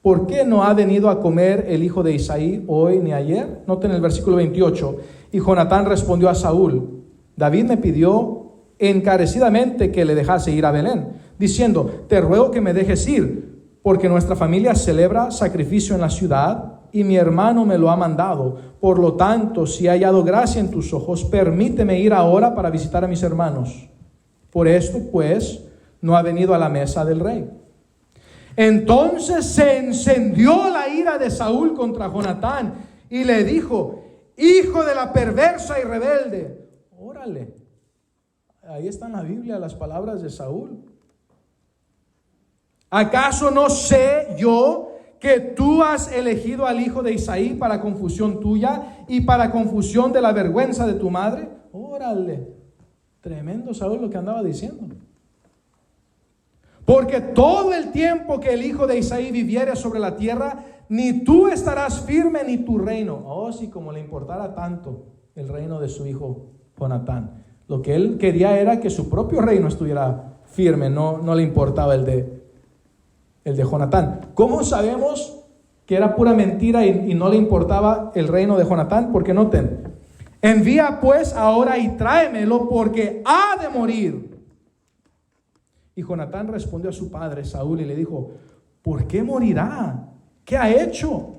¿por qué no ha venido a comer el hijo de Isaí hoy ni ayer? Noten el versículo 28. Y Jonatán respondió a Saúl, David me pidió encarecidamente que le dejase ir a Belén, diciendo, te ruego que me dejes ir, porque nuestra familia celebra sacrificio en la ciudad, y mi hermano me lo ha mandado. Por lo tanto, si he hallado gracia en tus ojos, permíteme ir ahora para visitar a mis hermanos. Por esto, pues, no ha venido a la mesa del rey. Entonces se encendió la ira de Saúl contra Jonatán y le dijo, hijo de la perversa y rebelde. Órale, ahí está en la Biblia las palabras de Saúl. ¿Acaso no sé yo que tú has elegido al hijo de Isaí para confusión tuya y para confusión de la vergüenza de tu madre? Órale, tremendo Saúl lo que andaba diciendo. Porque todo el tiempo que el hijo de Isaí viviere sobre la tierra, ni tú estarás firme ni tu reino. Oh, si como le importara tanto el reino de su hijo Jonatán. Lo que él quería era que su propio reino estuviera firme, no le importaba el de Jonatán. ¿Cómo sabemos que era pura mentira y no le importaba el reino de Jonatán? Porque noten, envía pues ahora y tráemelo, porque ha de morir. Y Jonatán respondió a su padre Saúl y le dijo: ¿por qué morirá? ¿Qué ha hecho?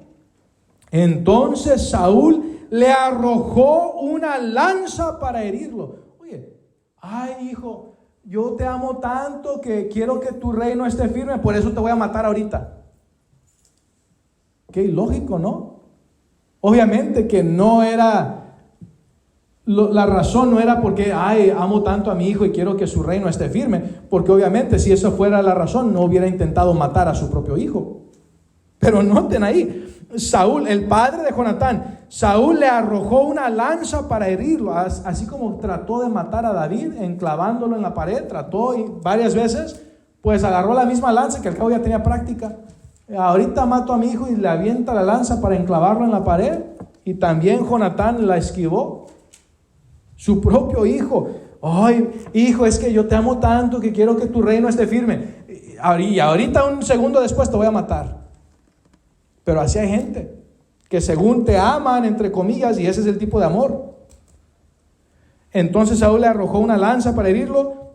Entonces Saúl le arrojó una lanza para herirlo. Oye, ay hijo, yo te amo tanto que quiero que tu reino esté firme, por eso te voy a matar ahorita. Qué ilógico, ¿no? Obviamente que no era, la razón no era porque, ay, amo tanto a mi hijo y quiero que su reino esté firme, porque obviamente si eso fuera la razón, no hubiera intentado matar a su propio hijo. Pero noten ahí, Saúl, el padre de Jonatán, Saúl le arrojó una lanza para herirlo, así como trató de matar a David, enclavándolo en la pared, trató varias veces, pues agarró la misma lanza que al cabo ya tenía práctica. Ahorita mato a mi hijo y le avienta la lanza para enclavarlo en la pared, y también Jonatán la esquivó. Su propio hijo: ay, hijo, es que yo te amo tanto que quiero que tu reino esté firme, y ahorita un segundo después te voy a matar. Pero así hay gente que según te aman, entre comillas, y ese es el tipo de amor. Entonces Saúl le arrojó una lanza para herirlo,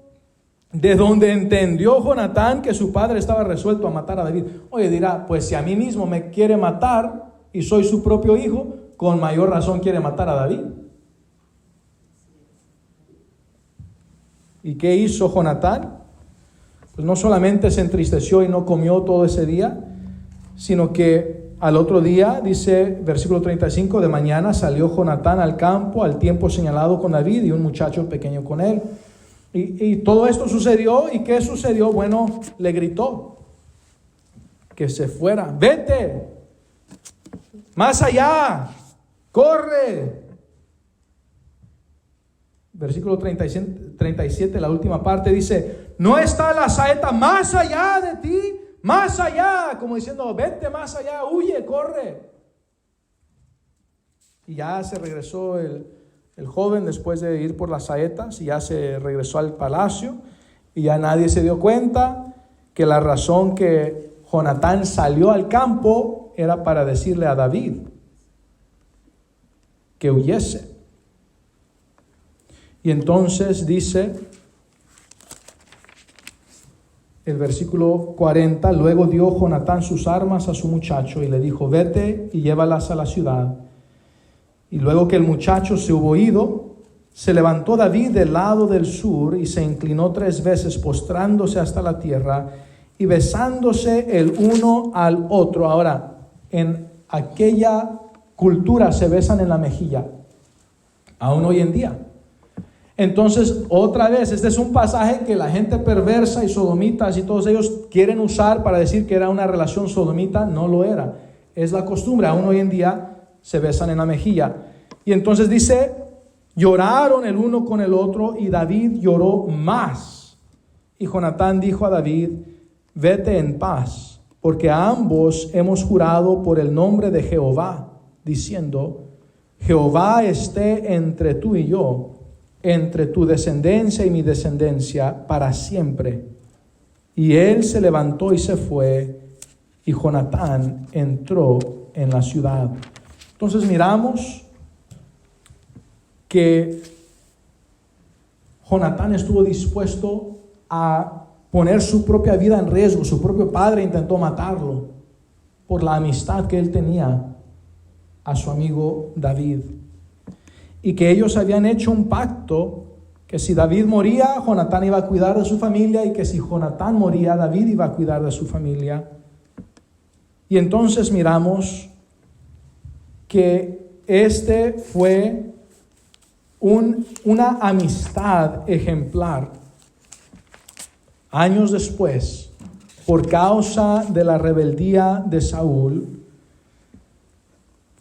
de donde entendió Jonatán que su padre estaba resuelto a matar a David. Oye, dirá, pues si a mí mismo me quiere matar y soy su propio hijo, con mayor razón quiere matar a David. ¿Y qué hizo Jonatán? Pues no solamente se entristeció y no comió todo ese día, sino que al otro día, dice versículo 35, de mañana salió Jonatán al campo al tiempo señalado con David y un muchacho pequeño con él. Y todo esto sucedió. ¿Y qué sucedió? Bueno, le gritó que se fuera. Vete, más allá, corre. Versículo 37, la última parte dice: no está la saeta más allá de ti, más allá, como diciendo, vete más allá, huye, corre. Y ya se regresó el joven después de ir por las saetas, y ya se regresó al palacio, y ya nadie se dio cuenta que la razón que Jonatán salió al campo era para decirle a David que huyese. Y entonces dice el versículo 40, luego dio Jonatán sus armas a su muchacho y le dijo: vete y llévalas a la ciudad. Y luego que el muchacho se hubo ido, se levantó David del lado del sur y se inclinó 3 veces, postrándose hasta la tierra y besándose el uno al otro. Ahora, en aquella cultura se besan en la mejilla, aún hoy en día. Entonces, otra vez, este es un pasaje que la gente perversa y sodomitas y todos ellos quieren usar para decir que era una relación sodomita. No lo era, es la costumbre, aún hoy en día se besan en la mejilla. Y entonces dice, lloraron el uno con el otro y David lloró más. Y Jonatán dijo a David: vete en paz, porque a ambos hemos jurado por el nombre de Jehová, diciendo: Jehová esté entre tú y yo, entre tu descendencia y mi descendencia para siempre. Y él se levantó y se fue, y Jonatán entró en la ciudad. Entonces miramos que Jonatán estuvo dispuesto a poner su propia vida en riesgo. Su propio padre intentó matarlo por la amistad que él tenía a su amigo David. Y que ellos habían hecho un pacto que si David moría, Jonatán iba a cuidar de su familia, y que si Jonatán moría, David iba a cuidar de su familia. Y entonces miramos que este fue una amistad ejemplar. Años después, por causa de la rebeldía de Saúl,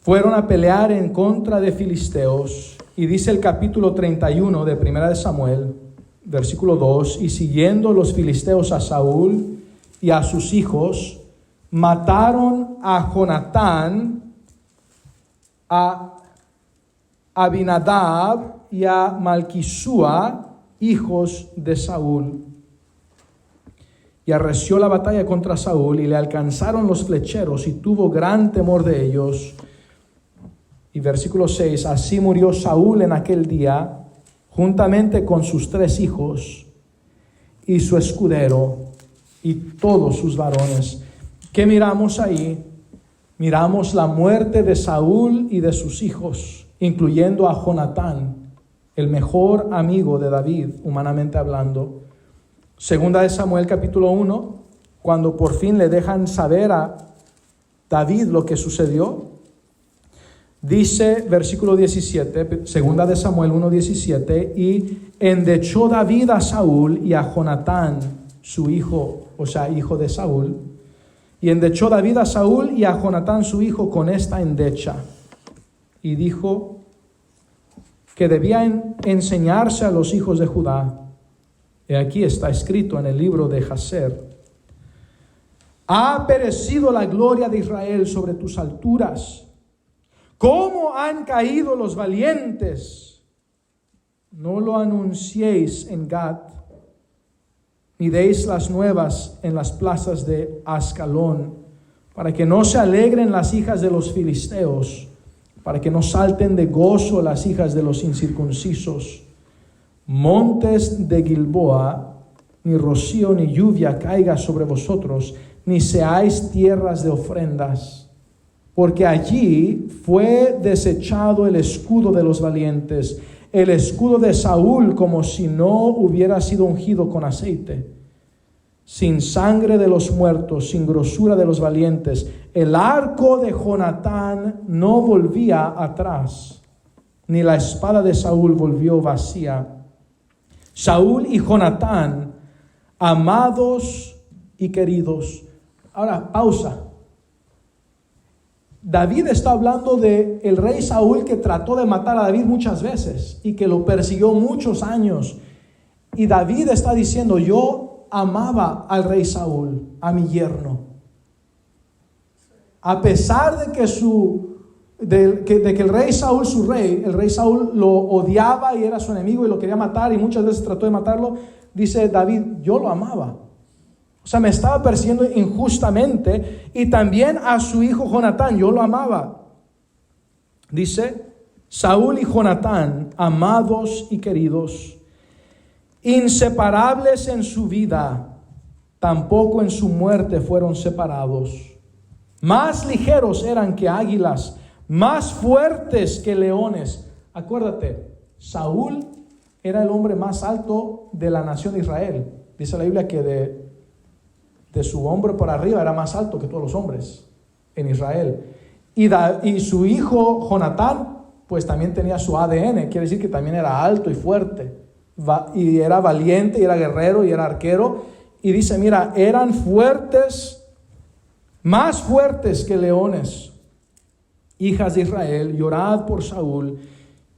fueron a pelear en contra de filisteos. Y dice el capítulo 31 de 1 de Samuel, versículo 2, y siguiendo los filisteos a Saúl y a sus hijos, mataron a Jonatán, a Abinadab y a Malquisúa, hijos de Saúl. Y arreció la batalla contra Saúl, y le alcanzaron los flecheros, y tuvo gran temor de ellos. Y versículo 6, así murió Saúl en aquel día, juntamente con sus 3 hijos, y su escudero, y todos sus varones. ¿Qué miramos ahí? Miramos la muerte de Saúl y de sus hijos, incluyendo a Jonatán, el mejor amigo de David, humanamente hablando. Segunda de Samuel capítulo 1, cuando por fin le dejan saber a David lo que sucedió, dice versículo 17, segunda de Samuel 1:17, y endechó David a Saúl y a Jonatán, su hijo, o sea, hijo de Saúl, y endechó David a Saúl y a Jonatán, su hijo, con esta endecha, y dijo que debían enseñarse a los hijos de Judá. Y aquí está escrito en el libro de Jaser: ha perecido la gloria de Israel sobre tus alturas. ¿Cómo han caído los valientes? No lo anunciéis en Gat, ni deis las nuevas en las plazas de Ascalón, para que no se alegren las hijas de los filisteos, para que no salten de gozo las hijas de los incircuncisos. Montes de Gilboa, ni rocío ni lluvia caiga sobre vosotros, ni seáis tierras de ofrendas. Porque allí fue desechado el escudo de los valientes, el escudo de Saúl, como si no hubiera sido ungido con aceite. Sin sangre de los muertos, sin grosura de los valientes, el arco de Jonatán no volvía atrás, ni la espada de Saúl volvió vacía. Saúl y Jonatán, amados y queridos. Ahora, pausa. David está hablando de el rey Saúl, que trató de matar a David muchas veces y que lo persiguió muchos años. Y David está diciendo: yo amaba al rey Saúl, a mi yerno. A pesar de que el rey Saúl, el rey Saúl lo odiaba y era su enemigo y lo quería matar y muchas veces trató de matarlo, dice David: yo lo amaba. O sea, me estaba persiguiendo injustamente, y también a su hijo Jonatán, yo lo amaba. Dice: Saúl y Jonatán, amados y queridos, inseparables en su vida, tampoco en su muerte fueron separados. Más ligeros eran que águilas, más fuertes que leones. Acuérdate, Saúl era el hombre más alto de la nación de Israel. Dice la Biblia que de su hombro por arriba era más alto que todos los hombres en Israel. Y su hijo Jonatán, pues también tenía su ADN, quiere decir que también era alto y fuerte, y era valiente, y era guerrero, y era arquero. Y dice: mira, eran fuertes, más fuertes que leones. Hijas de Israel, llorad por Saúl,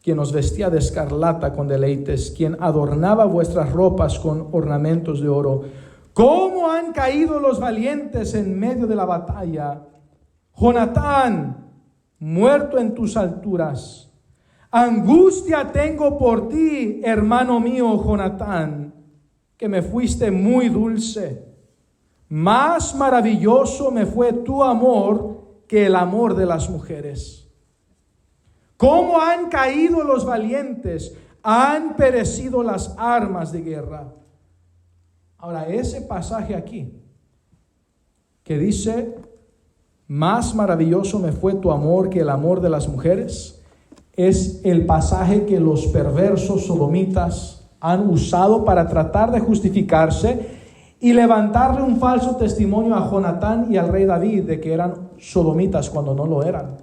quien os vestía de escarlata con deleites, quien adornaba vuestras ropas con ornamentos de oro. ¿Cómo han caído los valientes en medio de la batalla? Jonatán, muerto en tus alturas. Angustia tengo por ti, hermano mío Jonatán, que me fuiste muy dulce. Más maravilloso me fue tu amor que el amor de las mujeres. ¿Cómo han caído los valientes? Han perecido las armas de guerra. Ahora, ese pasaje aquí, que dice: más maravilloso me fue tu amor que el amor de las mujeres, es el pasaje que los perversos sodomitas han usado para tratar de justificarse y levantarle un falso testimonio a Jonatán y al rey David de que eran sodomitas cuando no lo eran.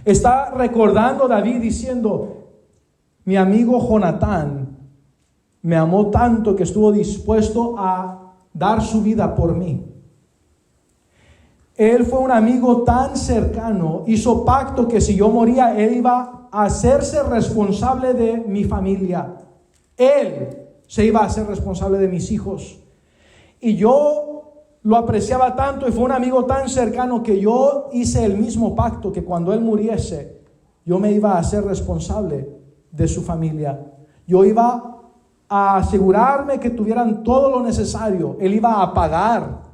Está recordando David diciendo: mi amigo Jonatán me amó tanto que estuvo dispuesto a dar su vida por mí. Él fue un amigo tan cercano, hizo pacto que si yo moría, Él iba a hacerse responsable de mi familia. Él se iba a hacer responsable de mis hijos. Y yo lo apreciaba tanto y fue un amigo tan cercano que yo hice el mismo pacto que cuando Él muriese, yo me iba a hacer responsable de su familia. Yo iba a asegurarme que tuvieran todo lo necesario. Él iba a pagar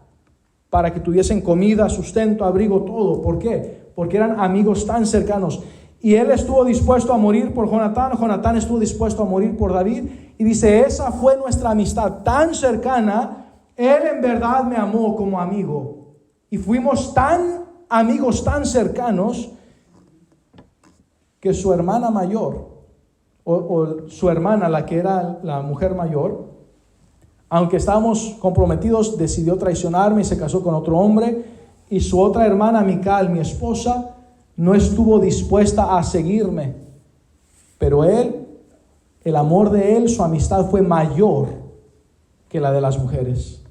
para que tuviesen comida, sustento, abrigo, todo. ¿Por qué? Porque eran amigos tan cercanos. Y él estuvo dispuesto a morir por Jonatán. Jonatán estuvo dispuesto a morir por David. Y dice, esa fue nuestra amistad tan cercana. Él en verdad me amó como amigo. Y fuimos tan amigos, tan cercanos, que su hermana mayor, o su hermana, la que era la mujer mayor, aunque estábamos comprometidos, decidió traicionarme y se casó con otro hombre. Y su otra hermana, Mical, mi esposa, no estuvo dispuesta a seguirme. Pero él, el amor de él, su amistad fue mayor que la de las mujeres.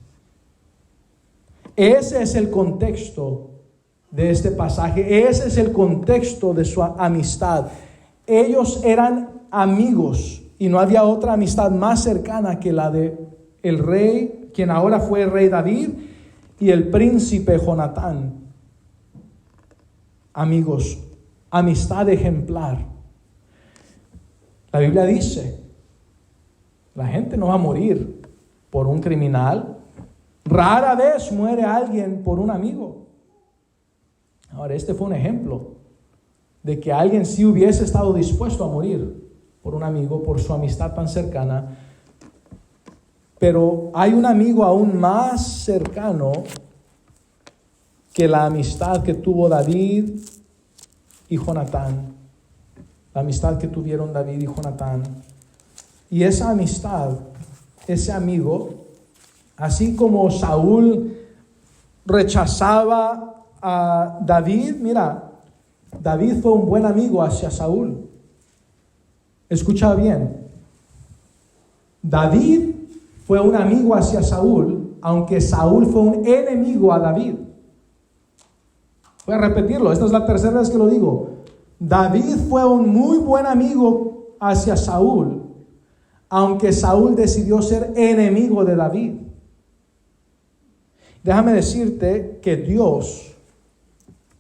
Ese es el contexto de este pasaje. Ese es el contexto de su amistad. Ellos eran amigos y no había otra amistad más cercana que la de el rey, quien ahora fue el rey David, y el príncipe Jonatán. Amigos, amistad ejemplar. La Biblia dice, la gente no va a morir por un criminal. Rara vez muere alguien por un amigo. Ahora, este fue un ejemplo de que alguien sí hubiese estado dispuesto a morir por un amigo, por su amistad tan cercana. Pero hay un amigo aún más cercano que la amistad que tuvo David y Jonatán. La amistad que tuvieron David y Jonatán. Y esa amistad, ese amigo, así como Saúl rechazaba a David, mira, David fue un buen amigo hacia Saúl. Escucha bien. David fue un amigo hacia Saúl, aunque Saúl fue un enemigo a David. Voy a repetirlo, esta es la tercera vez que lo digo. David fue un muy buen amigo hacia Saúl, aunque Saúl decidió ser enemigo de David. Déjame decirte que Dios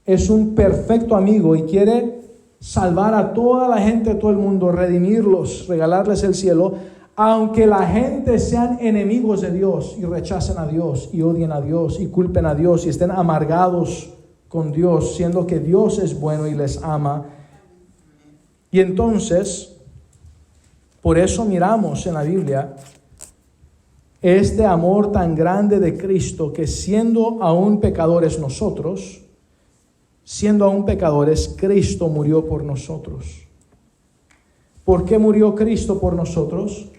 es un perfecto amigo y quiere salvar a toda la gente de todo el mundo, redimirlos, regalarles el cielo, aunque la gente sean enemigos de Dios y rechacen a Dios y odien a Dios y culpen a Dios y estén amargados con Dios, siendo que Dios es bueno y les ama. Y entonces, por eso miramos en la Biblia este amor tan grande de Cristo, que siendo aún pecadores nosotros, siendo aún pecadores, Cristo murió por nosotros. ¿Por qué murió Cristo por nosotros?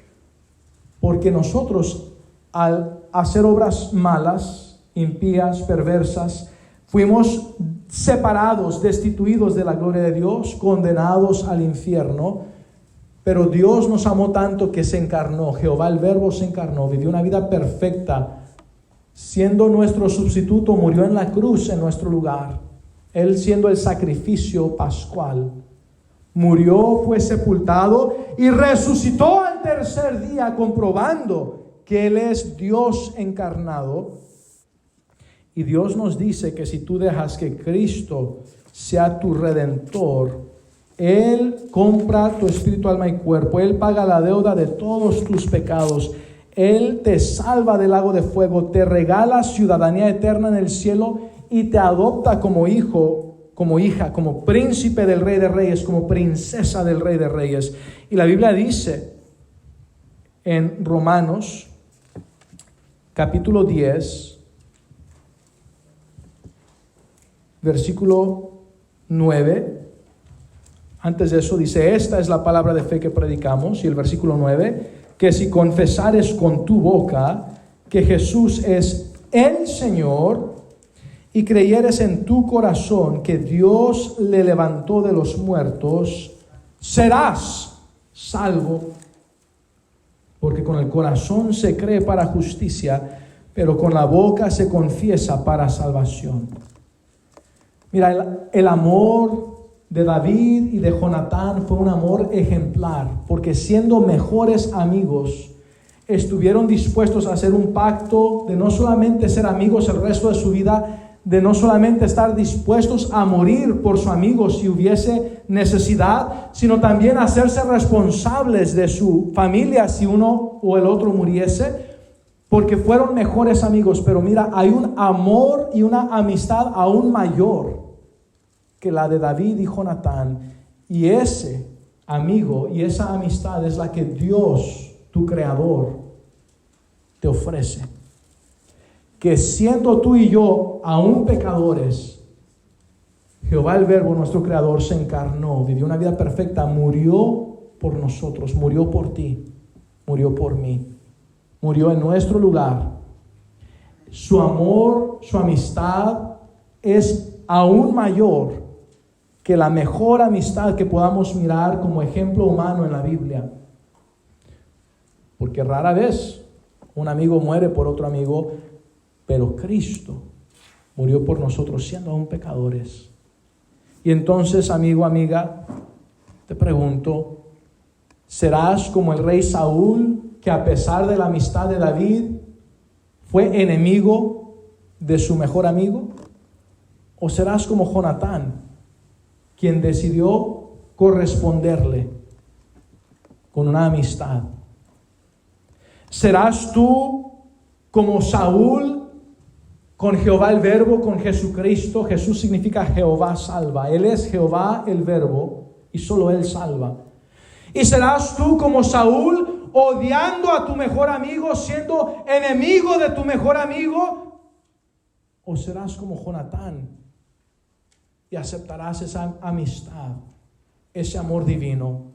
Porque nosotros, al hacer obras malas, impías, perversas, fuimos separados, destituidos de la gloria de Dios, condenados al infierno. Pero Dios nos amó tanto que se encarnó. Jehová el Verbo se encarnó, vivió una vida perfecta. Siendo nuestro sustituto, murió en la cruz en nuestro lugar. Él siendo el sacrificio pascual. Murió, fue sepultado y resucitó al tercer día, comprobando que Él es Dios encarnado. Y Dios nos dice que si tú dejas que Cristo sea tu redentor, Él compra tu espíritu, alma y cuerpo. Él paga la deuda de todos tus pecados. Él te salva del lago de fuego, te regala ciudadanía eterna en el cielo y te adopta como hijo, como hija, como príncipe del Rey de Reyes, como princesa del Rey de Reyes. Y la Biblia dice en Romanos capítulo 10, versículo 9. Antes de eso dice, esta es la palabra de fe que predicamos. Y el versículo 9, que si confesares con tu boca que Jesús es el Señor y creyeres en tu corazón que Dios le levantó de los muertos, serás salvo. Porque con el corazón se cree para justicia, pero con la boca se confiesa para salvación. Mira, el amor de David y de Jonatán fue un amor ejemplar, porque siendo mejores amigos, estuvieron dispuestos a hacer un pacto de no solamente ser amigos el resto de su vida, de no solamente estar dispuestos a morir por su amigo si hubiese necesidad, sino también hacerse responsables de su familia si uno o el otro muriese, porque fueron mejores amigos. Pero mira, hay un amor y una amistad aún mayor que la de David y Jonatán, y ese amigo y esa amistad es la que Dios, tu creador, te ofrece. Que siendo tú y yo aún pecadores, Jehová el Verbo, nuestro creador, se encarnó, vivió una vida perfecta, murió por nosotros, murió por ti, murió por mí, murió en nuestro lugar. Su amor, su amistad es aún mayor que la mejor amistad que podamos mirar como ejemplo humano en la Biblia. Porque rara vez un amigo muere por otro amigo, pero Cristo murió por nosotros siendo aún pecadores. Y entonces, amigo, amiga, te pregunto, ¿serás como el rey Saúl, que a pesar de la amistad de David, fue enemigo de su mejor amigo? ¿O serás como Jonatán, quien decidió corresponderle con una amistad? ¿Serás tú como Saúl con Jehová el Verbo, con Jesucristo? Jesús significa Jehová salva. Él es Jehová el Verbo y solo Él salva. ¿Y serás tú como Saúl, odiando a tu mejor amigo, siendo enemigo de tu mejor amigo? ¿O serás como Jonatán y aceptarás esa amistad, ese amor divino,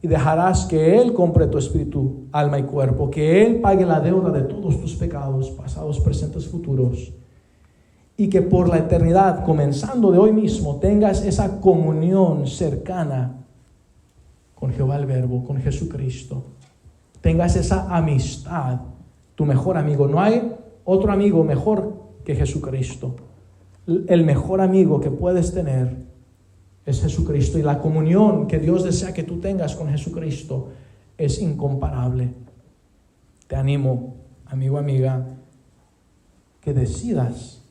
y dejarás que Él compre tu espíritu, alma y cuerpo, que Él pague la deuda de todos tus pecados, pasados, presentes, futuros, y que por la eternidad, comenzando de hoy mismo, tengas esa comunión cercana con Jehová el Verbo, con Jesucristo? Tengas esa amistad, tu mejor amigo. No hay otro amigo mejor que Jesucristo. El mejor amigo que puedes tener es Jesucristo, y la comunión que Dios desea que tú tengas con Jesucristo es incomparable. Te animo, amigo, amiga, que decidas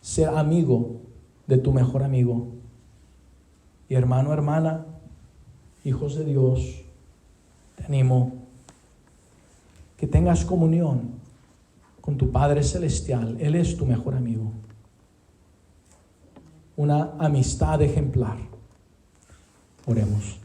ser amigo de tu mejor amigo. Y hermano, hermana, hijos de Dios, te animo que tengas comunión con tu Padre Celestial. Él es tu mejor amigo. Una amistad ejemplar. Oremos.